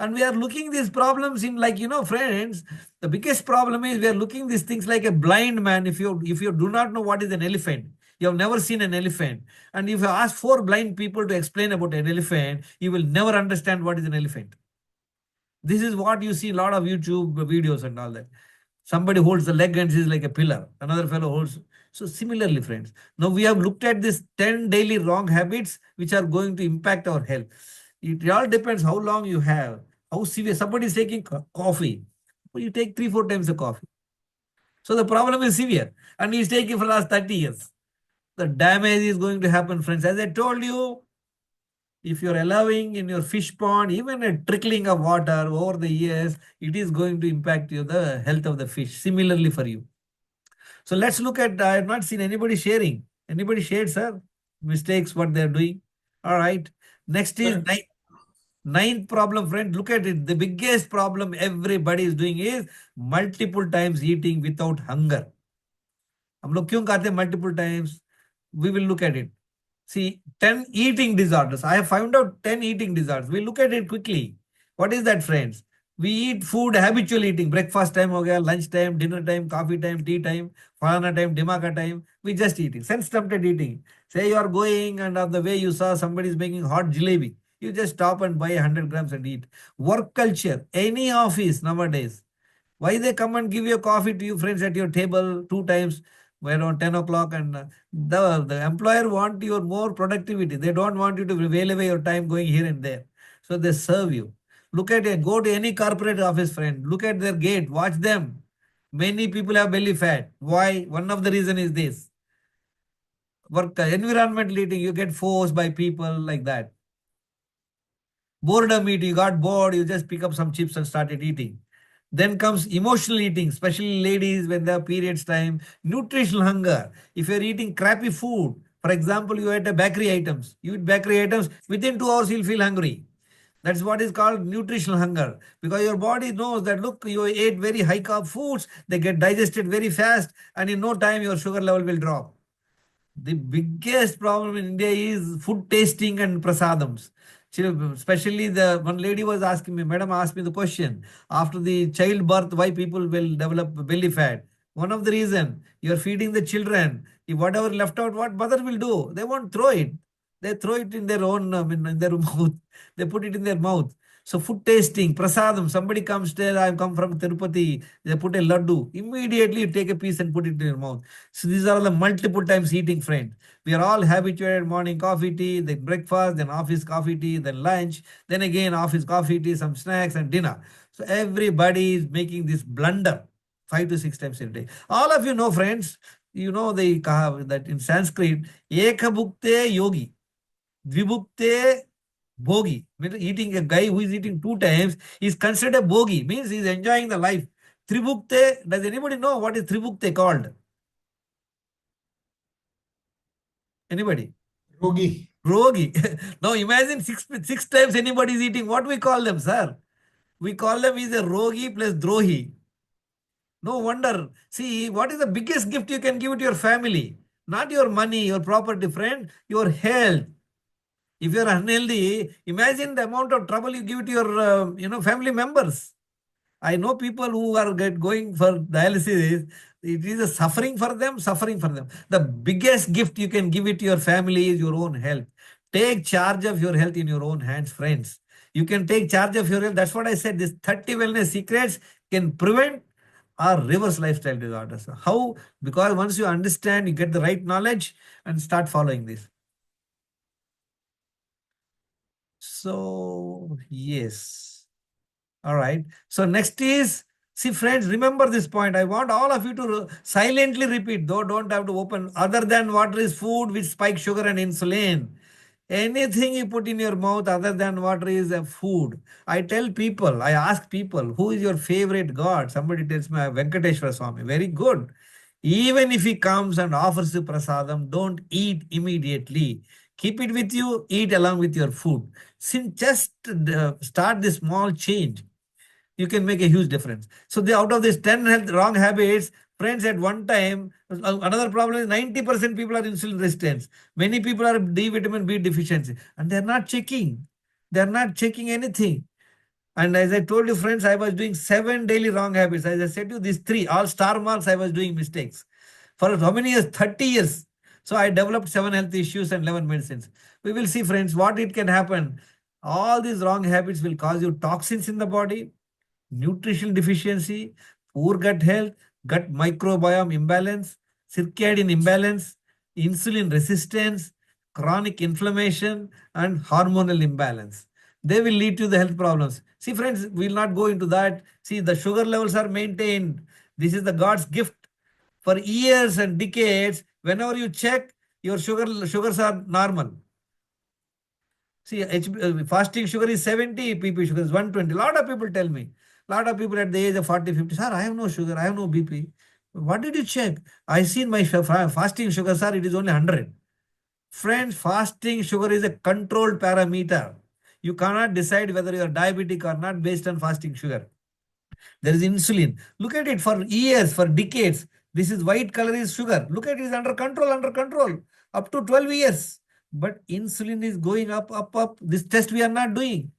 And we are looking these problems in, like, friends, the biggest problem is we are looking these things like a blind man. If you do not know what is an elephant, you have never seen an elephant, and if you ask 4 blind people to explain about an elephant, you will never understand what is an elephant. This is what you see a lot of YouTube videos and all that. Somebody holds the leg and is like a pillar. Another fellow holds. So similarly, friends, now we have looked at this 10 daily wrong habits which are going to impact our health. It all depends how long you have, how severe. Somebody is taking coffee. You take 3, 4 times the coffee. So the problem is severe. And he's taking for the last 30 years. The damage is going to happen, friends. As I told you, if you're allowing in your fish pond, even a trickling of water over the years, it is going to impact the health of the fish. Similarly for you. So let's look at, I have not seen anybody sharing. Anybody shared, sir? Mistakes, what they're doing. All right. Next is ninth problem, friend. Look at it. The biggest problem everybody is doing is multiple times eating without hunger. हम लोग क्यों खाते हैं multiple times? We will look at it. See, 10 eating disorders. I have found out 10 eating disorders. We look at it quickly. What is that, friends? We eat food, habitual eating. Breakfast time ho gaya, lunch time, dinner time, coffee time, tea time, falana time, dimaka time. We just eating. Sense-tempted eating. Say you are going and on the way you saw somebody is making hot jalebi. You just stop and buy 100 grams and eat. Work culture. Any office nowadays. Why they come and give your coffee to you, friends, at your table 2 times around 10 o'clock, and the employer want your more productivity. They don't want you to wail away your time going here and there. So they serve you. Look at it. Go to any corporate office, friend. Look at their gate. Watch them. Many people have belly fat. Why? One of the reason is this. Work environmental eating. You get forced by people like that. Boredom eating. You got bored. You just pick up some chips and started eating. Then comes emotional eating, especially ladies when they have periods time. Nutritional hunger. If you're eating crappy food, for example, you eat a bakery items. You eat bakery items, within 2 hours you'll feel hungry. That's what is called nutritional hunger. Because your body knows that, look, you ate very high carb foods, they get digested very fast, and in no time your sugar level will drop. The biggest problem in India is food tasting and prasadams. Especially the one lady was asking me, madam asked me the question, after the childbirth, why people will develop belly fat. One of the reason, you're feeding the children. If whatever left out, what mother will do? They won't throw it. They throw it in their own, in their mouth. They put it in their mouth. So food tasting, prasadam, somebody comes there, I've come from Tirupati, they put a laddu. Immediately you take a piece and put it in your mouth. So these are the multiple times eating, friend. We are all habituated, morning coffee, tea, then breakfast, then office coffee, tea, then lunch, then again office coffee, tea, some snacks and dinner. So everybody is making this blunder 5 to 6 times a day. All of you know, friends, you know that in Sanskrit, ekabhukte yogi, dvibhukte Bhogi, eating a guy who is eating 2 times is considered a bhogi, means he is enjoying the life. Tribhukte, does anybody know what is Tribhukte called? Anybody? Rogi. Rogi. Now imagine 6 times anybody is eating. What we call them, sir? We call them is a rogi plus drohi. No wonder. See, what is the biggest gift you can give to your family? Not your money, your property, friend, your health. If you're unhealthy, imagine the amount of trouble you give to your, family members. I know people who are going for dialysis. It is a suffering for them. The biggest gift you can give it to your family is your own health. Take charge of your health in your own hands, friends. You can take charge of your health. That's what I said. This 30 wellness secrets can prevent or reverse lifestyle disorders. How? Because once you understand, you get the right knowledge and start following this. So, yes. All right. So next is, see friends, remember this point. I want all of you to silently repeat, though don't have to open. Other than water is food which spikes sugar and insulin. Anything you put in your mouth other than water is a food. I tell people, I ask people, who is your favorite god? Somebody tells me Venkateshwara Swami. Very good. Even if he comes and offers you prasadam, don't eat immediately. Keep it with you, eat along with your food. Since just start this small change, you can make a huge difference. So out of these 10 health wrong habits, friends, at one time, another problem is 90% people are insulin resistant. Many people are D vitamin B deficiency and they're not checking. They're not checking anything. And as I told you, friends, I was doing 7 daily wrong habits. As I said to you, these 3, all star marks, I was doing mistakes. For how many years? 30 years. So I developed 7 health issues and 11 medicines. We will see, friends, what it can happen. All these wrong habits will cause you toxins in the body, nutritional deficiency, poor gut health, gut microbiome imbalance, circadian imbalance, insulin resistance, chronic inflammation, and hormonal imbalance. They will lead to the health problems. See, friends, we will not go into that. See, the sugar levels are maintained. This is the God's gift. For years and decades, whenever you check, your sugars are normal. See, fasting sugar is 70, PP sugar is 120. A lot of people tell me. A lot of people at the age of 40, 50, sir, I have no sugar, I have no BP. What did you check? I seen my fasting sugar, sir, it is only 100. Friends, fasting sugar is a controlled parameter. You cannot decide whether you are diabetic or not based on fasting sugar. There is insulin. Look at it for years, for decades. This is white color is sugar. Look at it, is under control, up to 12 years. But insulin is going up, up, up. This test we are not doing.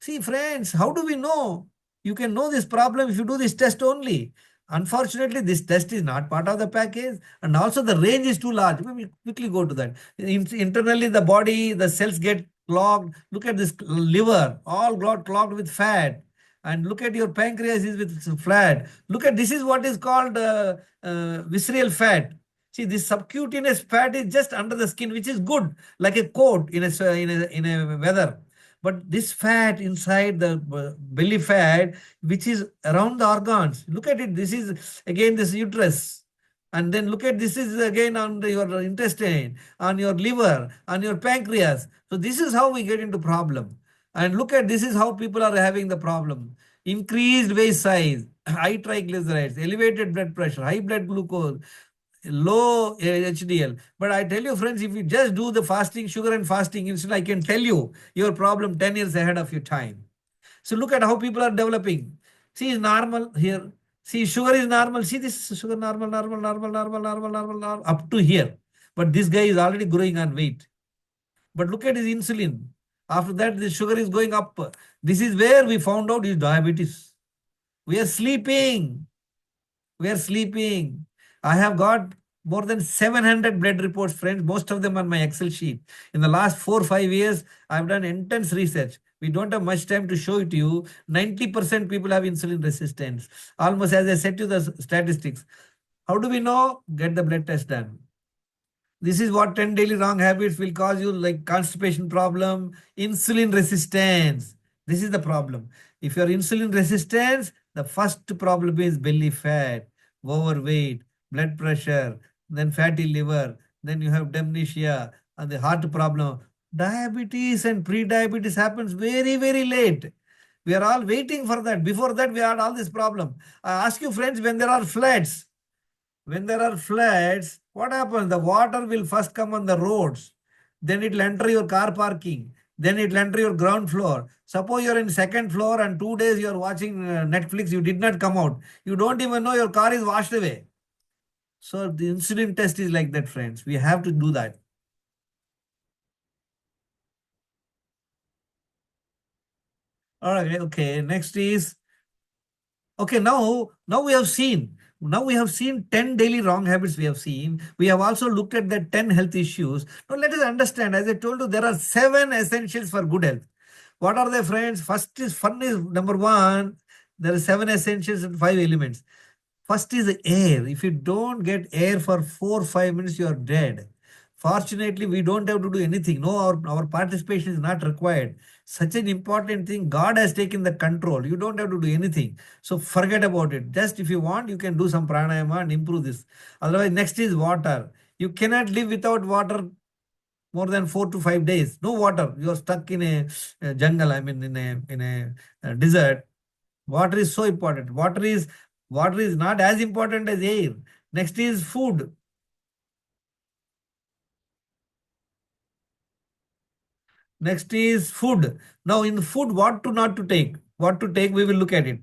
See, friends, how do we know? You can know this problem if you do this test only. Unfortunately, this test is not part of the package, and also the range is too large. We will quickly go to that. Internally, the body, the cells get clogged. Look at this liver, all got clogged with fat. And look at your pancreas is with fat. Look at this is what is called visceral fat. See, this subcutaneous fat is just under the skin, which is good, like a coat in a weather. But this fat inside the belly fat, which is around the organs, look at it. This is again this uterus. And then look at this is again on your intestine, on your liver, on your pancreas. So this is how we get into problem. And look at this is how people are having the problem. Increased waist size, high triglycerides, elevated blood pressure, high blood glucose, low HDL. But I tell you, friends, if you just do the fasting sugar and fasting insulin, I can tell you your problem 10 years ahead of your time. So look at how people are developing. See, it's normal here. See, sugar is normal. See, this sugar normal, up to here. But this guy is already growing on weight. But look at his insulin. After that, the sugar is going up. This is where we found out his diabetes. We are sleeping. We are sleeping. I have got more than 700 blood reports, friends, most of them on my Excel sheet. In the last 4 or 5 years, I've done intense research. We don't have much time to show it to you. 90% people have insulin resistance. Almost as I said to the statistics. How do we know? Get the blood test done. This is what 10 daily wrong habits will cause you, like constipation problem, insulin resistance. This is the problem. If you're insulin resistance, the first problem is belly fat, overweight, blood pressure, then fatty liver, then you have dementia and the heart problem. Diabetes and pre-diabetes happens very, very late. We are all waiting for that. Before that, we had all this problem. I ask you, friends, when there are floods, what happens? The water will first come on the roads. Then it will enter your car parking. Then it will enter your ground floor. Suppose you're in second floor and 2 days you're watching Netflix, you did not come out. You don't even know your car is washed away. So the insulin test is like that, friends. We have to do that. All right, okay. Next is, okay, now we have seen. Now we have seen 10 daily wrong habits we have seen. We have also looked at the 10 health issues. Now let us understand, as I told you, there are 7 essentials for good health. What are they, friends? First is fun is number 1. There are 7 essentials and 5 elements. First is air. If you don't get air for 4 or 5 minutes, you are dead. Fortunately, we don't have to do anything. No, our participation is not required. Such an important thing, God has taken the control. You don't have to do anything. So forget about it. Just if you want, you can do some pranayama and improve this. Otherwise, next is water. You cannot live without water more than 4 to 5 days. No water. You are stuck in a jungle. I mean, in a desert. Water is so important. Water is not as important as air. Next is food. Next is food. Now, in the food, what to not to take? What to take, we will look at it.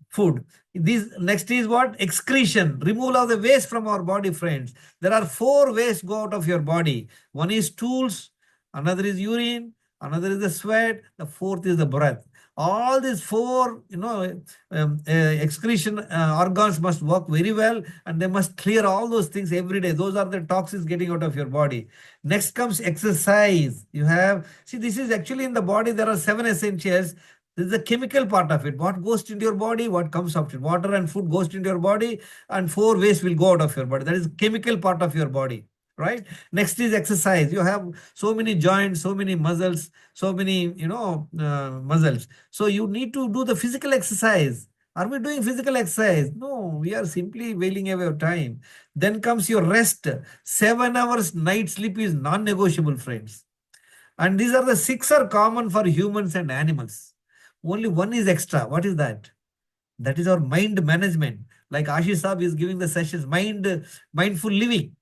Food. This next is what? Excretion. Removal of the waste from our body, friends. There are 4 ways go out of your body. One is stools, another is urine, another is the sweat, the fourth is the breath. All these 4, excretion organs must work very well, and they must clear all those things every day. Those are the toxins getting out of your body. Next comes exercise. See, this is actually in the body, there are 7 essentials. This is the chemical part of it. What goes into your body, what comes out. Water and food goes into your body, and 4 waste will go out of your body. That is chemical part of your body, right? Next is exercise. You have so many joints, so many muscles, so many, muscles. So you need to do the physical exercise. Are we doing physical exercise? No, we are simply wailing away our time. Then comes your rest. 7 hours night sleep is non-negotiable, friends. And these are the 6 are common for humans and animals. Only one is extra. What is that? That is our mind management. Like Ashish Saab is giving the sessions, mindful living.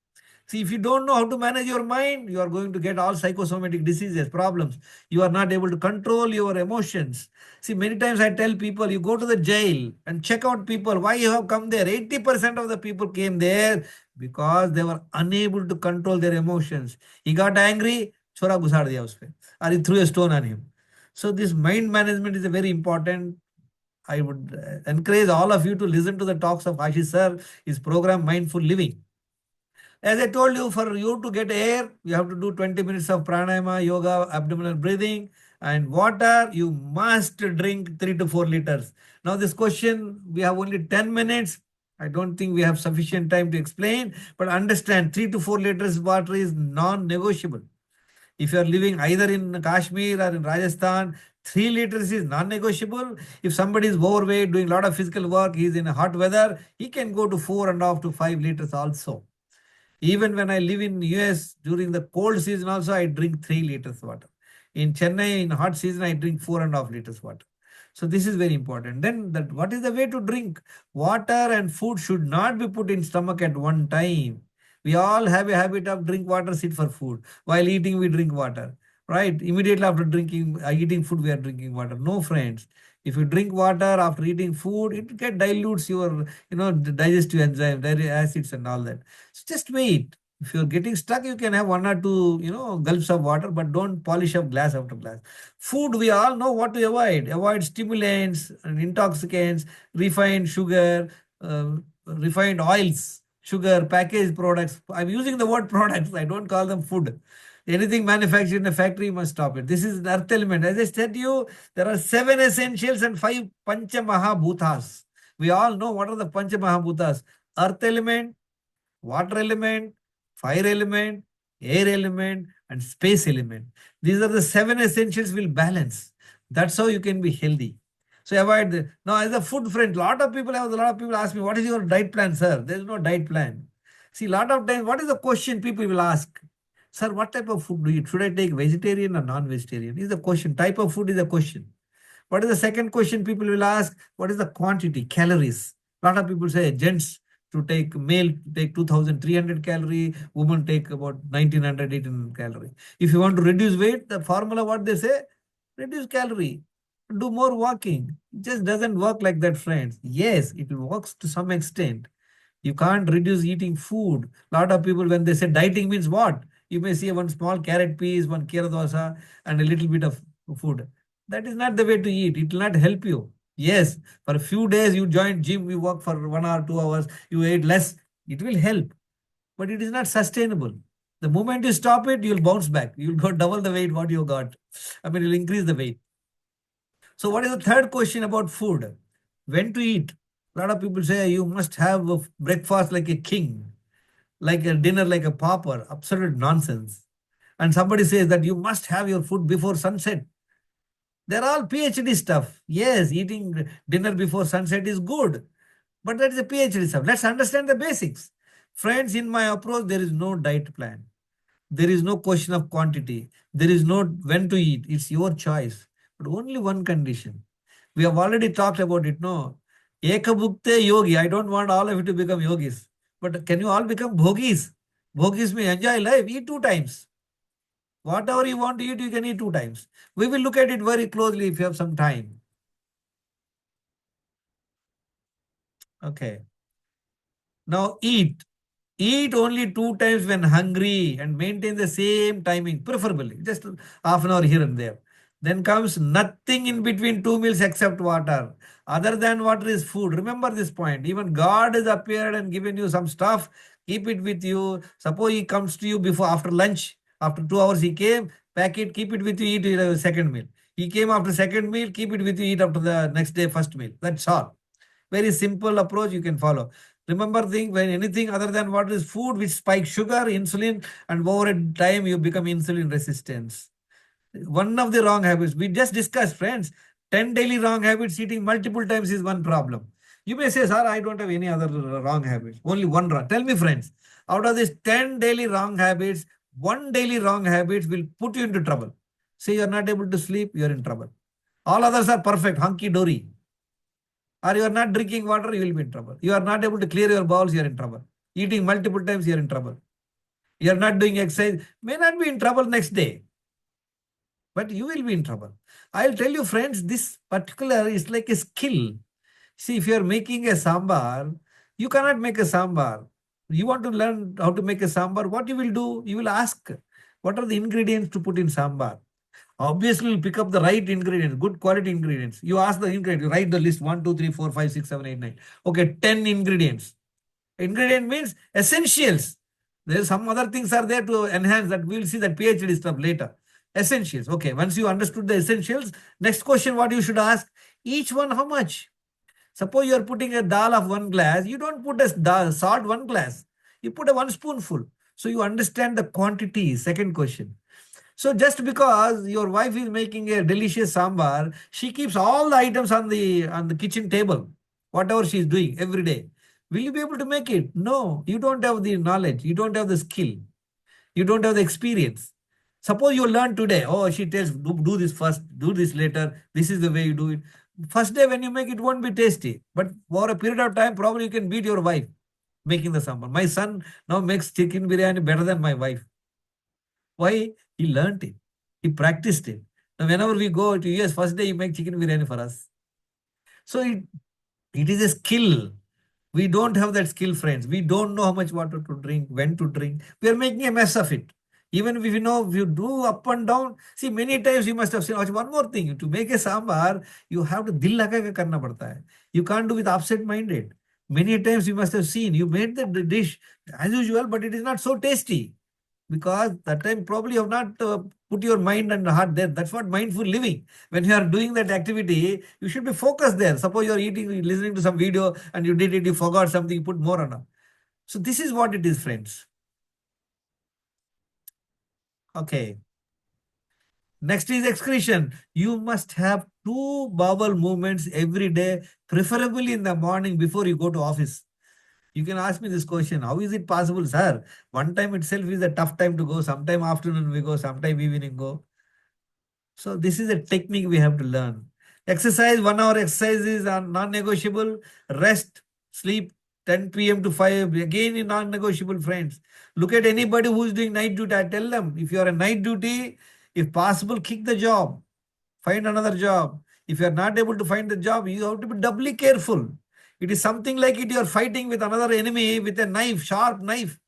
See, if you don't know how to manage your mind, you are going to get all psychosomatic diseases, problems. You are not able to control your emotions. See, many times I tell people, you go to the jail and check out people, why you have come there. 80% of the people came there because they were unable to control their emotions. He got angry, chora ghusar diya uspe, or he threw a stone on him. So this mind management is a very important. I would encourage all of you to listen to the talks of Ashish sir, his program Mindful Living. As I told you, for you to get air, you have to do 20 minutes of pranayama, yoga, abdominal breathing, and water. You must drink 3 to 4 liters. Now, this question, we have only 10 minutes. I don't think we have sufficient time to explain, but understand 3 to 4 liters water is non-negotiable. If you are living either in Kashmir or in Rajasthan, 3 liters is non-negotiable. If somebody is overweight, doing a lot of physical work, he is in a hot weather, he can go to 4.5 to 5 liters also. Even when I live in US, during the cold season also, I drink 3 liters water. In Chennai, in hot season, I drink 4.5 liters water. So this is very important. Then what is the way to drink? Water and food should not be put in stomach at one time. We all have a habit of drink water, sit for food. While eating, we drink water, right? Immediately after eating food, we are drinking water. No, friends. If you drink water after eating food, it dilutes your, digestive enzyme, acids and all that. So just wait. If you're getting stuck, you can have 1 or 2, gulps of water, but don't polish up glass after glass. Food, we all know what to avoid. Avoid stimulants and intoxicants, refined sugar, refined oils, sugar, packaged products. I'm using the word products. I don't call them food. Anything manufactured in a factory, you must stop it. This is an earth element. As I said to you, there are 7 essentials and 5 Pancha Mahabhutas. We all know what are the Pancha Mahabhutas. Earth element, water element, fire element, air element, and space element. These are the 7 essentials will balance. That's how you can be healthy. So avoid now as a food friend, a lot of people ask me, what is your diet plan, sir? There is no diet plan. See, a lot of times, what is the question people will ask? Sir, what type of food do you eat? Should I take vegetarian or non-vegetarian? Is the question. Type of food is the question. What is the second question people will ask? What is the quantity, calories? A lot of people say, male take 2,300 calorie, woman take about 1,900, 1,800 calorie. If you want to reduce weight, the formula, what they say, reduce calorie, do more walking. It just doesn't work like that, friends. Yes, it works to some extent. You can't reduce eating food. A lot of people, when they say dieting means what? You may see one small carrot piece, one kira dosa, and a little bit of food. That is not the way to eat. It will not help you. Yes, for a few days you join gym, you work for 1 hour, 2 hours, you eat less. It will help, but it is not sustainable. The moment you stop it, you'll bounce back. You'll go double the weight what you got. I mean, you'll increase the weight. So what is the third question about food? When to eat? A lot of people say you must have a breakfast like a king. like a dinner, like a pauper, absolute nonsense. And somebody says that you must have your food before sunset. They're all PhD stuff. Yes, eating dinner before sunset is good, but that is a PhD stuff. Let's understand the basics. Friends, in my approach, there is no diet plan. There is no question of quantity. There is no when to eat. It's your choice. But only one condition. We have already talked about it, no? Ekabhukte yogi. I don't want all of you to become yogis. But can you all become bhogis? Bhogis may enjoy life. Eat 2 times. Whatever you want to eat, you can eat 2 times. We will look at it very closely if you have some time. Okay. Now eat. Eat only 2 times when hungry and maintain the same timing, preferably just half an hour here and there. Then comes nothing in between 2 meals except water. Other than water is food. Remember this point. Even God has appeared and given you some stuff. Keep it with you. Suppose he comes to you before after lunch. After 2 hours he came. Pack it. Keep it with you. Eat a second meal. He came after second meal. Keep it with you. Eat after the next day first meal. That's all. Very simple approach you can follow. Remember, when anything other than what is food which spikes sugar, insulin, and over a time you become insulin resistance. One of the wrong habits we just discussed, friends. 10 daily wrong habits eating multiple times is one problem. You may say, sir, I don't have any other wrong habits. Only one wrong. Tell me, friends, out of these 10 daily wrong habits, one daily wrong habit will put you into trouble. Say you're not able to sleep, you're in trouble. All others are perfect, hunky dory. Or you are not drinking water, you will be in trouble. You are not able to clear your bowels, you are in trouble. Eating multiple times, you are in trouble. You are not doing exercise, may not be in trouble next day, but you will be in trouble. I'll tell you, friends, this particular is like a skill. See, if you are making a sambar, you cannot make a sambar. You want to learn how to make a sambar, what you will do? You will ask, what are the ingredients to put in sambar? Obviously, you'll pick up the right ingredients, good quality ingredients. You ask the ingredient, you write the list 1, 2, 3, 4, 5, 6, 7, 8, 9. Okay, 10 ingredients. Ingredient means essentials. There is some other things are there to enhance that. We'll see that PhD stuff later. Essentials. Okay, once you understood the essentials, next question what you should ask, each one how much? Suppose you are putting a dal of 1 glass, you don't put a dal, salt 1 glass. You put a 1 spoonful. So you understand the quantity. Second question. So just because your wife is making a delicious sambar, she keeps all the items on the kitchen table, whatever she is doing every day. Will you be able to make it? No, you don't have the knowledge, you don't have the skill, you don't have the experience. Suppose you learn today, oh, she tells, do this first, do this later, this is the way you do it. First day when you make it won't be tasty, but for a period of time, probably you can beat your wife making the sambar. My son now makes chicken biryani better than my wife. Why? He learned it. He practiced it. Now, whenever we go to US, first day he make chicken biryani for us. So it is a skill. We don't have that skill, friends. We don't know how much water to drink, when to drink. We are making a mess of it. Even if you know, if you do up and down, see, many times you must have seen. One more thing, to make a sambar, you have to dil laga ke karna padta hai. You can't do with absent-minded. Many times you must have seen, you made the dish as usual, but it is not so tasty. Because that time probably you have not put your mind and heart there. That's what mindful living. When you are doing that activity, you should be focused there. Suppose you are eating, listening to some video and you did it, you forgot something, you put more on. So this is what it is, friends. Okay. Next is excretion. You must have 2 bowel movements every day, preferably in the morning before you go to office. You can ask me this question, how is it possible, sir? One time itself is a tough time to go. Sometime afternoon we go, sometime evening go. So this is a technique we have to learn. Exercise, 1 hour exercise is non-negotiable. Rest, sleep, 10 p.m. to 5, again is non-negotiable, friends. Look at anybody who is doing night duty. I tell them, if you are a night duty, if possible, kick the job. Find another job. If you are not able to find the job, you have to be doubly careful. It is something like it you are fighting with another enemy with a knife, sharp knife.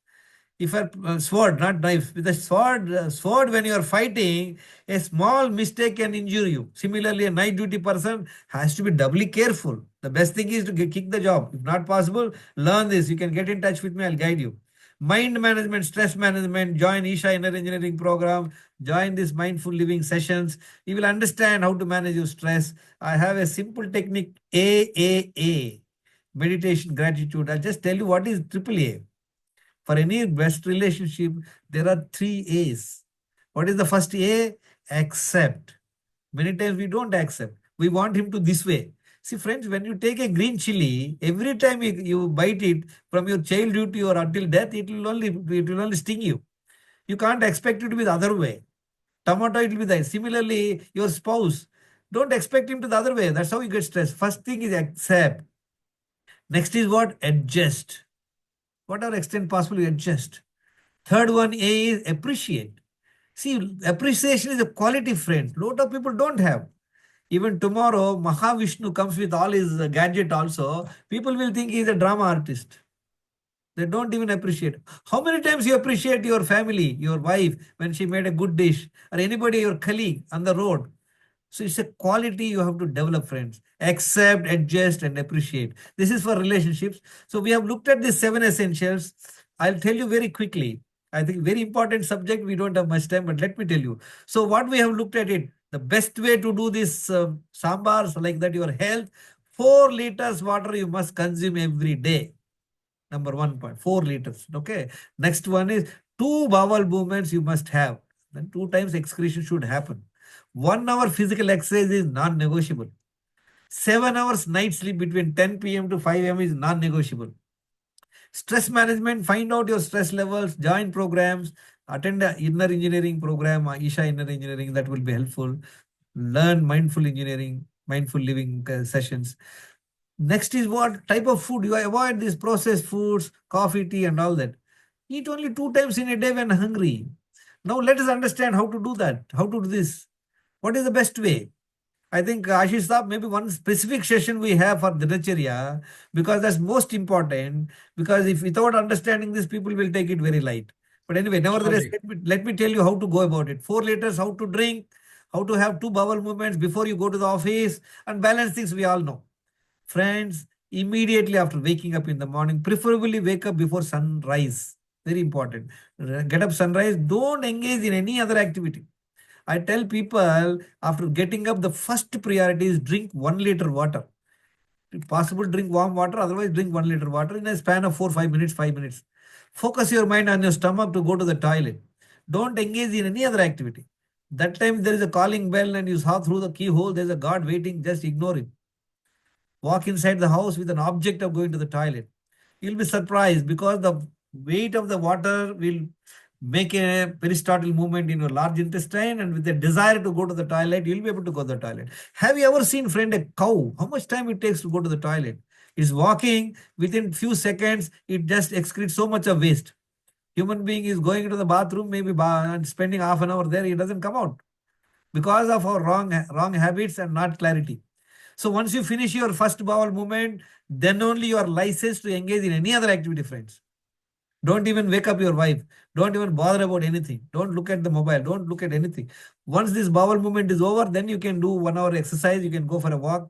If a sword, not knife, with a sword when you are fighting, a small mistake can injure you. Similarly, a night duty person has to be doubly careful. The best thing is to kick the job. If not possible, learn this. You can get in touch with me, I'll guide you. Mind management, stress management, join Isha Inner Engineering program, join these mindful living sessions. You will understand how to manage your stress. I have a simple technique, AAA, meditation, gratitude. I'll just tell you what is AAA. For any best relationship, there are 3 A's. What is the first A? Accept. Many times we don't accept. We want him to this way. See, friends, when you take a green chili, every time you bite it from your childhood to your until death, it will only sting you. You can't expect it to be the other way. Tomato, it will be there. Similarly, your spouse, don't expect him to the other way. That's how you get stressed. First thing is accept. Next is what? Adjust. Whatever extent possible, you adjust. Third one, A, is appreciate. See, appreciation is a quality, friend. Lot of people don't have. Even tomorrow, Mahavishnu comes with all his gadget also. People will think he's a drama artist. They don't even appreciate. How many times you appreciate your family, your wife, when she made a good dish, or anybody, your colleague on the road? So it's a quality you have to develop, friends. Accept, adjust, and appreciate. This is for relationships. So we have looked at the 7 essentials. I'll tell you very quickly. I think very important subject. We don't have much time, but let me tell you. So what we have looked at it, the best way to do this sambars like that, your health, 4 liters water you must consume every day. Number 1 point, 4 liters. Okay. Next one is 2 bowel movements you must have. Then 2 times excretion should happen. 1 hour physical exercise is non-negotiable. 7 hours night sleep between 10 p.m. to 5 a.m. is non-negotiable. Stress management, find out your stress levels, join programs, attend the inner engineering program, Isha Inner Engineering, that will be helpful. Learn mindful engineering, mindful living sessions. Next is what type of food. You avoid these processed foods, coffee, tea, and all that. Eat only 2 times in a day when hungry. Now let us understand how to do that, how to do this. What is the best way? I think Ashish Saab, maybe one specific session we have for Dinacharya, because that's most important. Because if without understanding this, people will take it very light. But anyway, nevertheless, let me tell you how to go about it. 4 liters, how to drink, how to have 2 bowel movements before you go to the office, and balance things we all know. Friends, immediately after waking up in the morning, preferably wake up before sunrise. Very important. Get up sunrise. Don't engage in any other activity. I tell people after getting up, the first priority is drink 1 liter water. If possible, drink warm water. Otherwise, drink 1 liter water in a span of 4-5 minutes, 5 minutes. Focus your mind on your stomach to go to the toilet. Don't engage in any other activity. That time there is a calling bell and you saw through the keyhole, there's a guard waiting, just ignore him. Walk inside the house with an object of going to the toilet. You'll be surprised because the weight of the water will make a peristaltic movement in your large intestine, and with a desire to go to the toilet, you'll be able to go to the toilet. Have you ever seen, friend, a cow? How much time it takes to go to the toilet? It's walking, within few seconds, it just excretes so much of waste. Human being is going to the bathroom, maybe and spending half an hour there, he doesn't come out because of our wrong habits and not clarity. So once you finish your first bowel movement, then only you are licensed to engage in any other activity, friends. Don't even wake up your wife. Don't even bother about anything. Don't look at the mobile. Don't look at anything. Once this bowel movement is over, then you can do 1 hour exercise. You can go for a walk.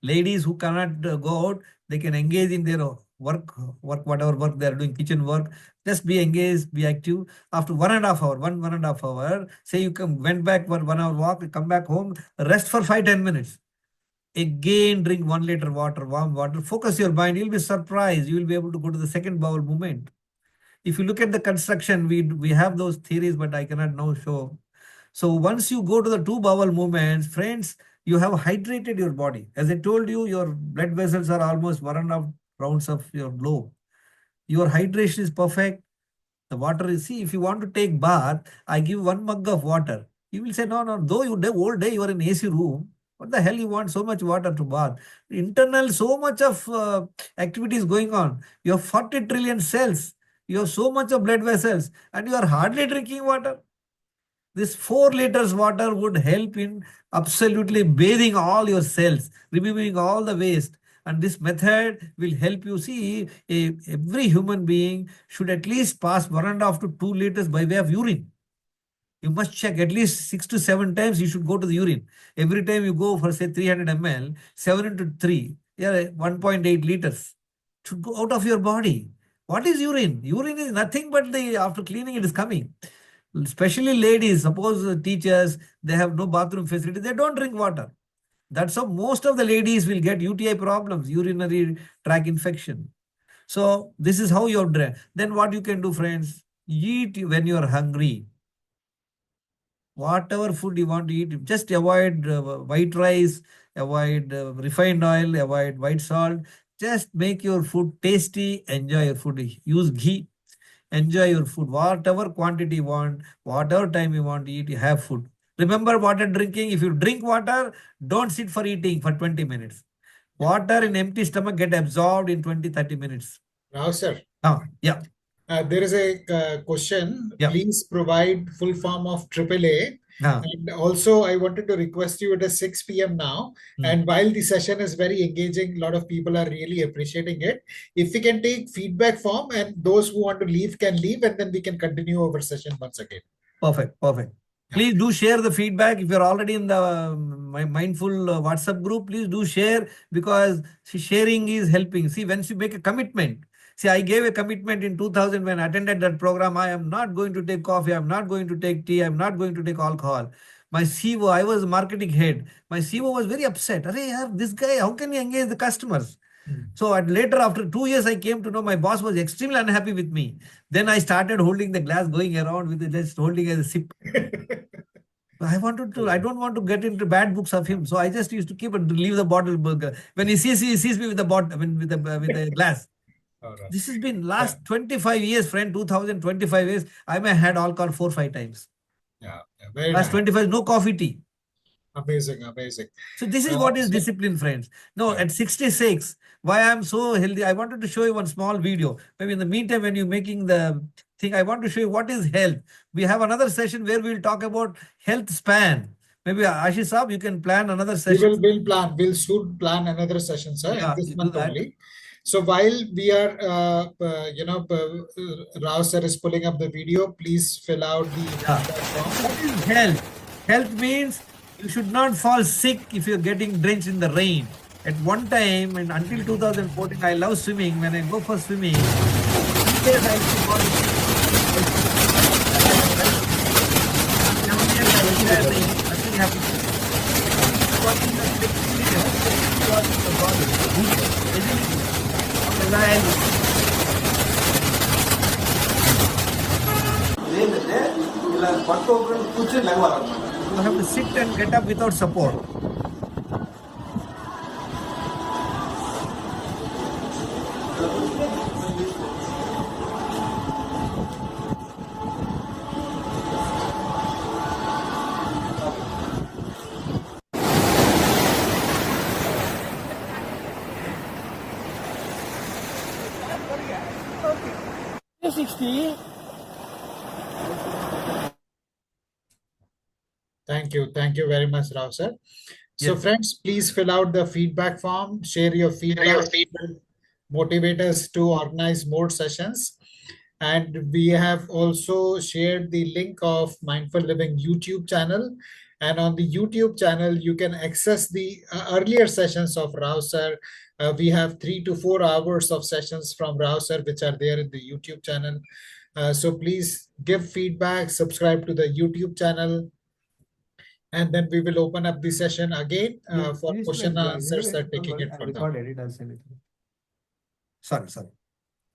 Ladies who cannot go out, they can engage in their whatever work they are doing, kitchen work. Just be engaged, be active. After 1.5 hour, 1.5 hour, say you went back for 1 hour walk, come back home, rest for 5-10 minutes. Again, drink 1 liter water, warm water. Focus your mind. You'll be surprised. You will be able to go to the second bowel movement. If you look at the construction, we have those theories, but I cannot now show. So once you go to the 2 bowel movements, friends, you have hydrated your body. As I told you, your blood vessels are almost 1.5 rounds of your globe. Your hydration is perfect. The water is, see, if you want to take bath, I give 1 mug of water. You will say, no, though you whole day you are in AC room, what the hell you want so much water to bath? Internal, so much of activity is going on. You have 40 trillion cells. You have so much of blood vessels and you are hardly drinking water. This 4 liters water would help in absolutely bathing all your cells, removing all the waste. And this method will help you see every human being should at least pass 1.5 to 2 liters by way of urine. You must check at least 6 to 7 times you should go to the urine. Every time you go for say 300 ml, 7 into 3, 1.8 liters should go out of your body. What is urine? Urine is nothing but after cleaning it is coming. Especially ladies, suppose teachers, they have no bathroom facility, they don't drink water. That's how most of the ladies will get UTI problems, urinary tract infection. So this is how you're then what you can do, friends, eat when you're hungry. Whatever food you want to eat, just avoid white rice, avoid refined oil, avoid white salt. Just make your food tasty, enjoy your food. Use ghee, enjoy your food. Whatever quantity you want, whatever time you want to eat, you have food. Remember water drinking. If you drink water, don't sit for eating for 20 minutes. Water in empty stomach get absorbed in 20-30 minutes. Now, sir. Yeah. There is a question. Yeah. Please provide full form of AAA. And also, I wanted to request you. It is 6 p.m. now. And while the session is very engaging, a lot of people are really appreciating it. If we can take feedback form, and those who want to leave can leave, and then we can continue our session once again. Perfect. Please do share the feedback. If you're already in the Mindful WhatsApp group, please do share, because sharing is helping. See, once you make a commitment, see, I gave a commitment in 2000 when I attended that program. I am not going to take coffee. I'm not going to take tea. I'm not going to take alcohol. My CEO, I was marketing head. My CEO was very upset. This guy, how can he engage the customers? So later, after 2 years, I came to know my boss was extremely unhappy with me. Then I started holding the glass, going around with it, just holding as a sip. I don't want to get into bad books of him. So I just used to keep and leave the bottle. When he sees me with the bottle, with the glass. Right. This has been last 25 years, friend, 2025 years. I may have had alcohol 4-5 times. Yeah, very last nice. 25, no coffee, tea. Amazing. So this is what is discipline, friends. No, at 66, why I'm so healthy, I wanted to show you one small video. Maybe in the meantime, when you're making the thing, I want to show you what is health. We have another session where we'll talk about health span. Maybe Ashish Saab, you can plan another session. We'll soon plan another session, sir, in this month only. So while we are, Rao sir is pulling up the video, please fill out the form. What is health? Health means you should not fall sick if you're getting drenched in the rain. At one time, and until 2014, I love swimming. When I go for swimming, nothing happens. You have to sit and get up without support. Thank you very much, Rao sir. So friends, please fill out the feedback form, share your feedback, motivate us to organize more sessions. And we have also shared the link of Mindful Living YouTube channel. And on the YouTube channel, you can access the earlier sessions of Rao sir. We have 3 to 4 hours of sessions from Rao sir, which are there in the YouTube channel. So please give feedback, subscribe to the YouTube channel. And then we will open up the session again for question and answers, taking it further. Sorry.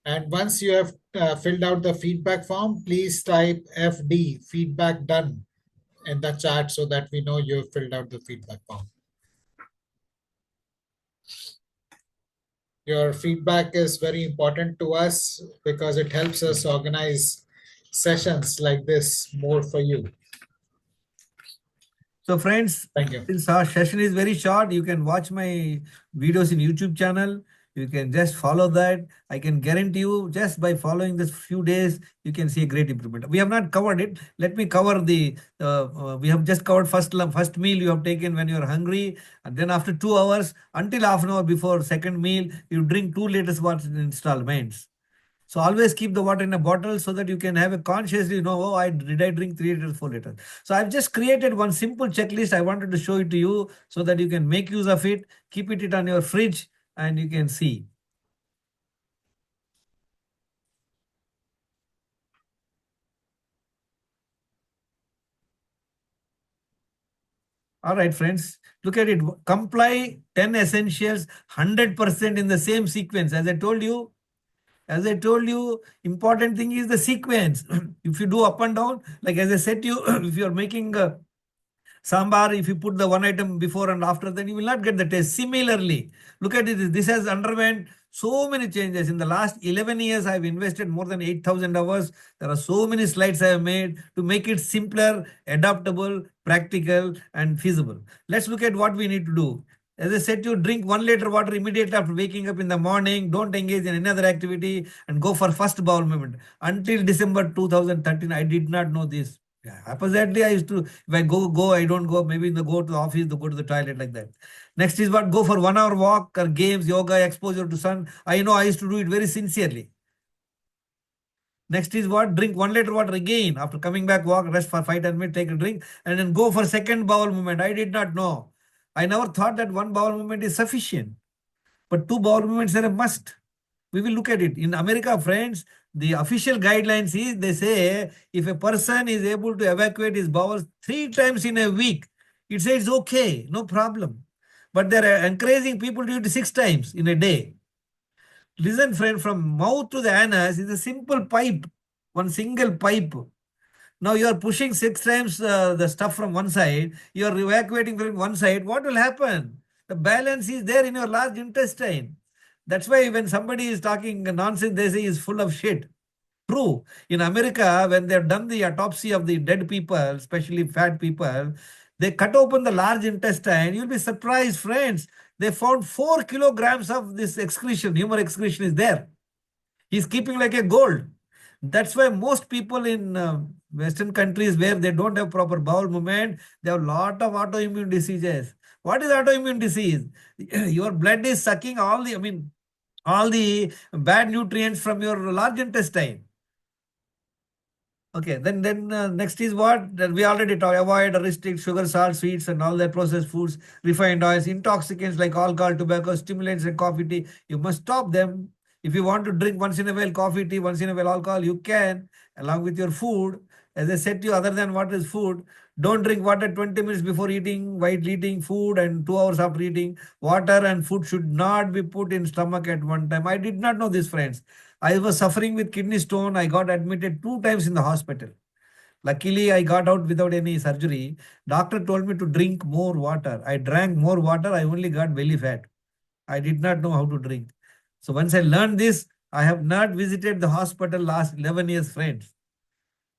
And once you have filled out the feedback form, please type FD, feedback done, in the chat so that we know you have filled out the feedback form. Your feedback is very important to us because it helps us organize sessions like this more for you. So friends, thank you. Since our session is very short, you can watch my videos in YouTube channel. You can just follow that. I can guarantee you, just by following this few days, you can see a great improvement. We have not covered it. Let me cover the, we have just covered first meal you have taken when you are hungry. And then after 2 hours, until half an hour before second meal, you drink 2 liters water in installments. So always keep the water in a bottle so that you can have a consciously know, oh, did I drink 3 liters, 4 liters? So I've just created one simple checklist. I wanted to show it to you so that you can make use of it, keep it on your fridge, and you can see. All right, friends, look at it. Comply 10 essentials, 100% in the same sequence. As I told you, As I told you, important thing is the sequence. If you do up and down, like as I said to you, if you are making sambar, if you put the one item before and after, then you will not get the taste. Similarly, look at it. This has underwent so many changes. In the last 11 years, I have invested more than 8,000 hours. There are so many slides I have made to make it simpler, adaptable, practical, and feasible. Let's look at what we need to do. As I said to you, drink 1 liter water immediately after waking up in the morning. Don't engage in any other activity and go for first bowel movement. Until December 2013, I did not know this. Yeah, oppositely, I used to, if I go, I don't go, maybe go to the office, to go to the toilet like that. Next is what? Go for 1 hour walk or games, yoga, exposure to sun. I know I used to do it very sincerely. Next is what? Drink 1 liter water again. After coming back, walk, rest for 5-10 minutes, take a drink, and then go for second bowel movement. I did not know. I never thought that one bowel movement is sufficient, but two bowel movements are a must. We will look at it. In America, friends, the official guidelines is they say if a person is able to evacuate his bowels 3 times in a week, it says okay, no problem. But they're encouraging people to do it 6 times in a day. Listen, friend, from mouth to the anus is a simple pipe, one single pipe. Now you are pushing 6 times the stuff from one side, you are evacuating from one side. What will happen? The balance is there in your large intestine. That's why when somebody is talking nonsense, they say is full of shit. True. In America, when they've done the autopsy of the dead people, especially fat people, they cut open the large intestine. You'll be surprised, friends. They found 4 kilograms of this excretion, humor excretion is there. He's keeping like a gold. That's why most people in Western countries where they don't have proper bowel movement, they have a lot of autoimmune diseases. What is autoimmune disease? Your blood is sucking all the bad nutrients from your large intestine. Okay, then next is what? That we already talked. Avoid or restrict sugar, salt, sweets, and all the processed foods, refined oils, intoxicants like alcohol, tobacco, stimulants, and coffee, tea. You must stop them. If you want to drink once in a while coffee, tea, once in a while alcohol, you can, along with your food. As I said to you, other than what is food, don't drink water 20 minutes before eating, while eating food, and 2 hours after eating. Water and food should not be put in stomach at one time. I did not know this, friends. I was suffering with kidney stone. I got admitted 2 times in the hospital. Luckily, I got out without any surgery. Doctor told me to drink more water. I drank more water. I only got belly fat. I did not know how to drink. So once I learned this, I have not visited the hospital last 11 years, friends.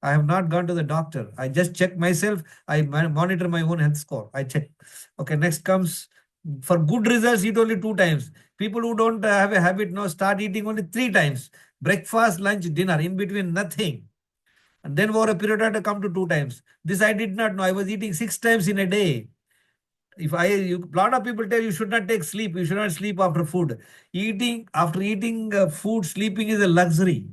I have not gone to the doctor. I just check myself. I monitor my own health score. I check. Okay, next comes for good results, eat only 2 times. People who don't have a habit now start eating only 3 times. Breakfast, lunch, dinner, in between nothing. And then over a period of time come to 2 times. This I did not know. I was eating 6 times in a day. If a lot of people tell you should not take sleep, you should not sleep after food. After eating food, sleeping is a luxury.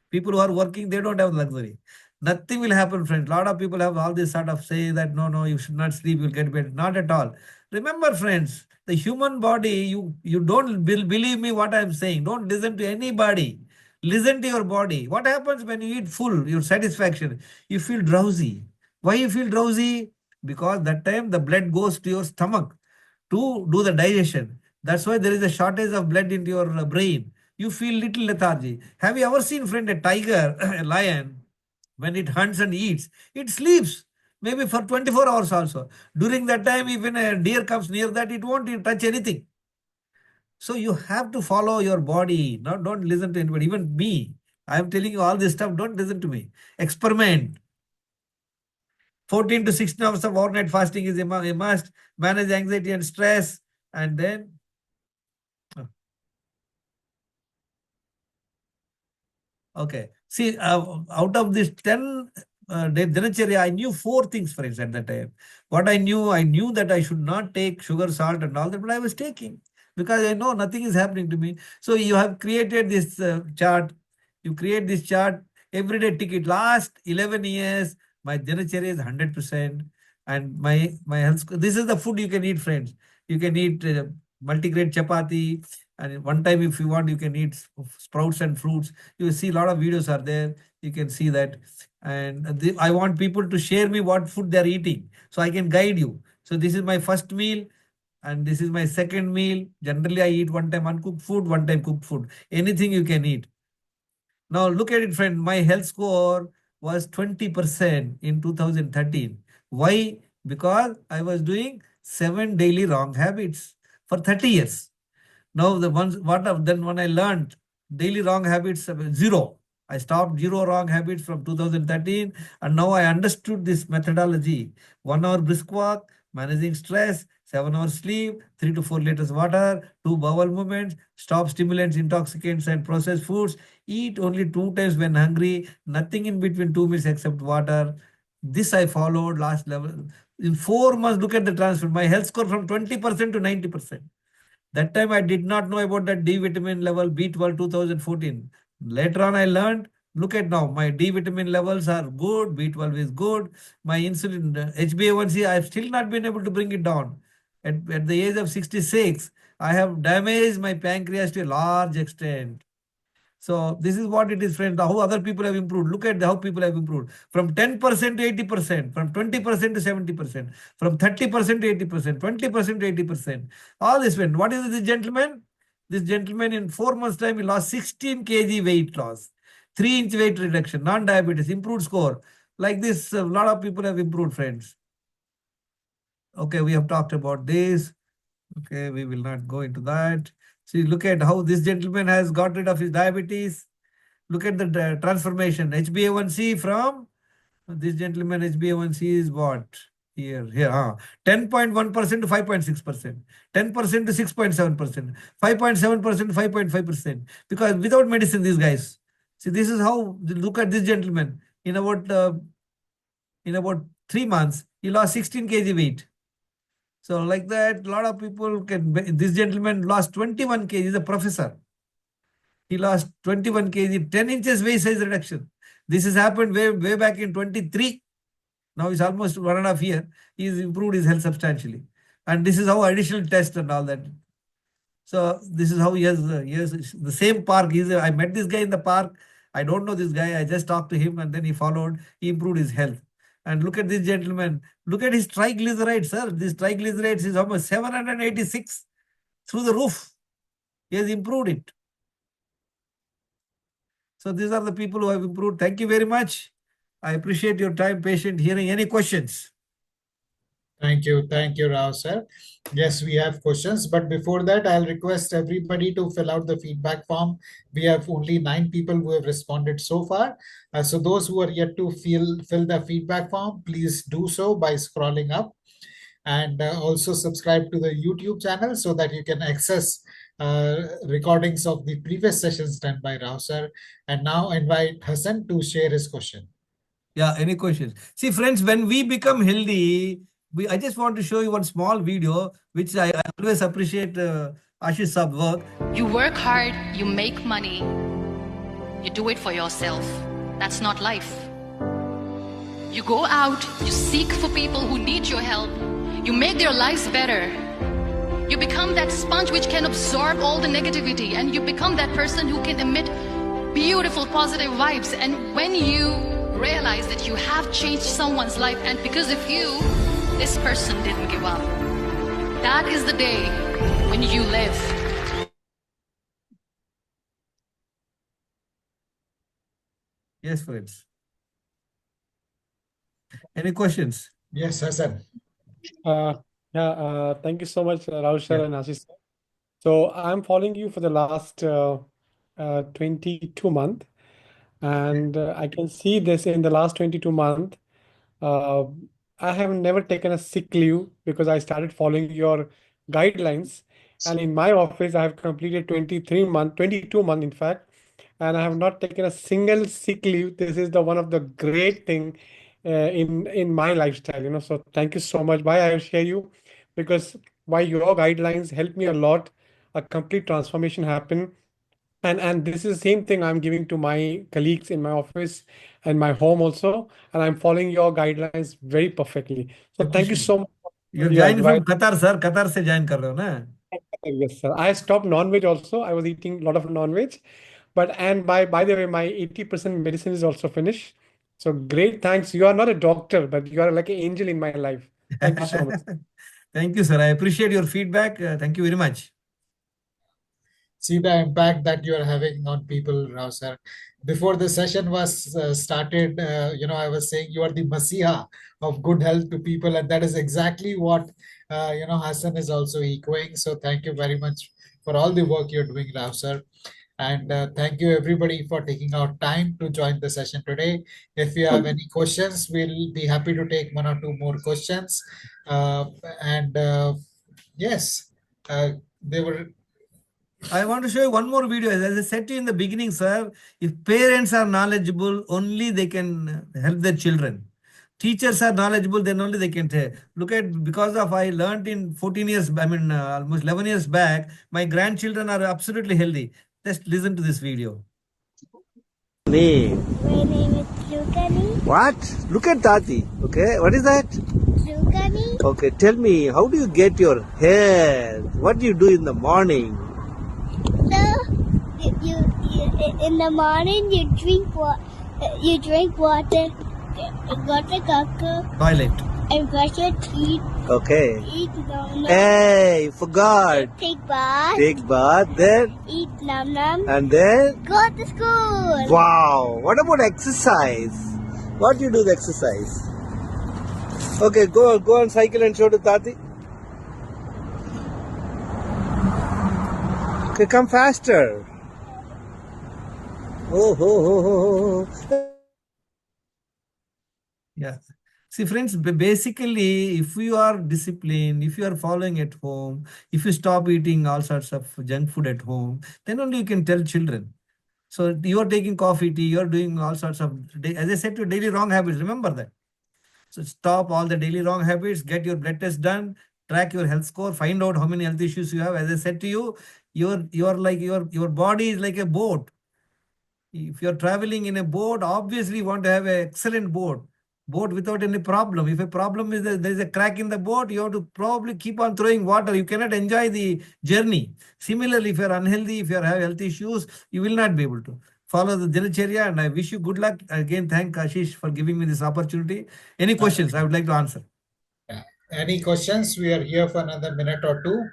People who are working, they don't have luxury. Nothing will happen, friends. A lot of people have all this sort of say that no, you should not sleep, you'll get better. Not at all. Remember, friends, the human body, you don't believe me what I'm saying. Don't listen to anybody. Listen to your body. What happens when you eat full, your satisfaction? You feel drowsy. Why you feel drowsy? Because that time the blood goes to your stomach to do the digestion. That's why there is a shortage of blood into your brain. You feel little lethargy. Have you ever seen, friend, a tiger, a lion, when it hunts and eats, it sleeps maybe for 24 hours also. During that time, even a deer comes near that, it won't touch anything. So you have to follow your body. Now, don't listen to anybody. Even me, I am telling you all this stuff. Don't listen to me. Experiment. 14 to 16 hours of overnight fasting is a must. Manage anxiety and stress. And then okay. See, out of this 10 Dinacharya, I knew 4 things, friends, at that time. What I knew that I should not take sugar, salt, and all that, but I was taking because I know nothing is happening to me. So you have created this chart. You create this chart, everyday ticket. Last 11 years, my Dinacharya is 100%. And my health, this is the food you can eat, friends. You can eat multigrain chapati. And one time, if you want, you can eat sprouts and fruits. You will see a lot of videos are there. You can see that. And I want people to share me what food they're eating so I can guide you. So this is my first meal and this is my second meal. Generally, I eat one time uncooked food, one time cooked food. Anything you can eat. Now look at it, friend. My health score was 20% in 2013. Why? Because I was doing 7 daily wrong habits for 30 years. Now the ones then when I learned daily wrong habits, zero. I stopped zero wrong habits from 2013, and now I understood this methodology. 1 hour brisk walk, managing stress, 7 hours sleep, 3 to 4 liters water, 2 bowel movements, stop stimulants, intoxicants, and processed foods. Eat only 2 times when hungry, nothing in between 2 meals except water. This I followed last level. In 4 months, look at the transfer. My health score from 20% to 90%. That time I did not know about that D vitamin level B12 2014. Later on I learned, look at now, my D vitamin levels are good, B12 is good. My insulin, HbA1c, I have still not been able to bring it down. At the age of 66, I have damaged my pancreas to a large extent. So this is what it is, friends. How other people have improved. Look at how people have improved from 10% to 80%, from 20% to 70%, from 30% to 80%, 20% to 80%. All this, friend. What is this gentleman? This gentleman in 4 months' time, he lost 16 kg weight loss, 3-inch weight reduction, non-diabetes, improved score. Like this, a lot of people have improved, friends. Okay, we have talked about this. Okay, we will not go into that. See, look at how this gentleman has got rid of his diabetes. Look at the transformation. HbA1c from this gentleman, HbA1c is what? Here, 10.1% to 5.6%, 10% to 6.7%, 5.7% to 5.5%. Because without medicine, these guys. See, this is how, look at this gentleman. In about 3 months, he lost 16 kg weight. So like that, a lot of people can, this gentleman lost 21 kg, he's a professor. He lost 21 kg, 10 inches waist size reduction. This has happened way back in 23. Now it's almost 1.5 years. He's improved his health substantially. And this is how additional test and all that. So this is how he has the same park. I met this guy in the park. I don't know this guy. I just talked to him and then he followed. He improved his health. And look at this gentleman. Look at his triglycerides, sir. This triglycerides is almost 786 through the roof. He has improved it. So these are the people who have improved. Thank you very much. I appreciate your time, patient hearing. Any questions? Thank you, Rao sir. Yes, we have questions, but before that, I'll request everybody to fill out the feedback form. We have only 9 people who have responded so far. So those who are yet to fill the feedback form, please do so by scrolling up. And also subscribe to the YouTube channel so that you can access recordings of the previous sessions done by Rao sir. And now invite Hassan to share his question. Yeah, any questions? See, friends, when we become healthy, I just want to show you one small video, which I always appreciate Ashish Saab's work. You work hard, you make money, you do it for yourself. That's not life. You go out, you seek for people who need your help, you make their lives better. You become that sponge which can absorb all the negativity, and you become that person who can emit beautiful, positive vibes. And when you realize that you have changed someone's life, and because of you, this person didn't give up, that is the day when you live. Yes, friends. Any questions? Yes, Hassan. Thank you so much, Rao sir and Ashish sir. So I'm following you for the last 22 months, and I can see this in the last 22 months. I have never taken a sick leave because I started following your guidelines. And in my office, I have completed 22 months, in fact, and I have not taken a single sick leave. This is one of the great thing in my lifestyle, So thank you so much. Why I share you? Because why your guidelines help me a lot. A complete transformation happen. And this is the same thing I'm giving to my colleagues in my office and my home also. And I'm following your guidelines very perfectly. So thank you so much. You're joining from Qatar, sir. Qatar se join kar rahe ho, na? Yes, sir. I stopped non-veg also. I was eating a lot of non-veg. And by the way, my 80% medicine is also finished. So great, thanks. You are not a doctor, but you are like an angel in my life. Thank you so much. Thank you, sir. I appreciate your feedback. Thank you very much. See the impact that you are having on people, Rao sir. Before the session was started, I was saying you are the Masiha of good health to people, and that is exactly what Hassan is also echoing. So thank you very much for all the work you're doing, Rao sir. And thank you everybody for taking out time to join the session today. If you have any questions, we'll be happy to take one or two more questions. And yes, they were. I want to show you one more video. As I said to you in the beginning, sir, if parents are knowledgeable, only they can help their children. Teachers are knowledgeable, then only they can tell. Look at, because of I learned in 14 years, almost 11 years back, my grandchildren are absolutely healthy. Just listen to this video. Name. My name is Lukani. What? Look at Tati. Okay, what is that? Lukani. Okay, tell me, how do you get your hair? What do you do in the morning? So, you in the morning you drink water. You drink water. Got a cocoa Toilet. and brush your teeth. Okay. Eat num num. Hey, forgot. Take bath. Take bath, then, Eat num num. and then, Go to school. wow. What about exercise? What do you do the exercise? Okay, go on cycle and show to Tati. Okay, come faster. Oh. Yeah. See, friends, basically, if you are disciplined, if you are following at home, if you stop eating all sorts of junk food at home, then only you can tell children. So you are taking coffee, tea, you are doing all sorts of, as I said to you, daily wrong habits. Remember that. So stop all the daily wrong habits, get your blood test done, track your health score, find out how many health issues you have. As I said to you, your body is like a boat. If you're traveling in a boat, obviously you want to have an excellent boat without any problem. If a problem is that there is a crack in the boat, you have to probably keep on throwing water. You cannot enjoy the journey. Similarly, if you're unhealthy, if you have health issues, you will not be able to follow the dinacharya. And I wish you good luck. Again, thank Ashish for giving me this opportunity. Any questions I would like to answer? Yeah. Any questions? We are here for another minute or two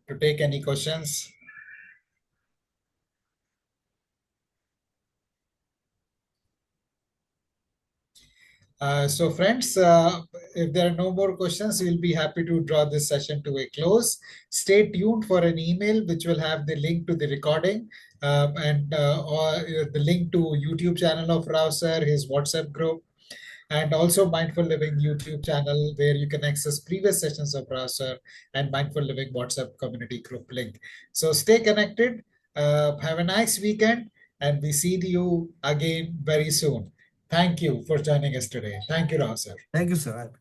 to take any questions. So friends, if there are no more questions, we'll be happy to draw this session to a close. Stay tuned for an email which will have the link to the recording and or the link to YouTube channel of Rao sir, his WhatsApp group, and also Mindful Living YouTube channel where you can access previous sessions of Rao sir and Mindful Living WhatsApp community group link. So stay connected. Have a nice weekend, and we see you again very soon. Thank you for joining us today. Thank you, Rao sir. Thank you, sir.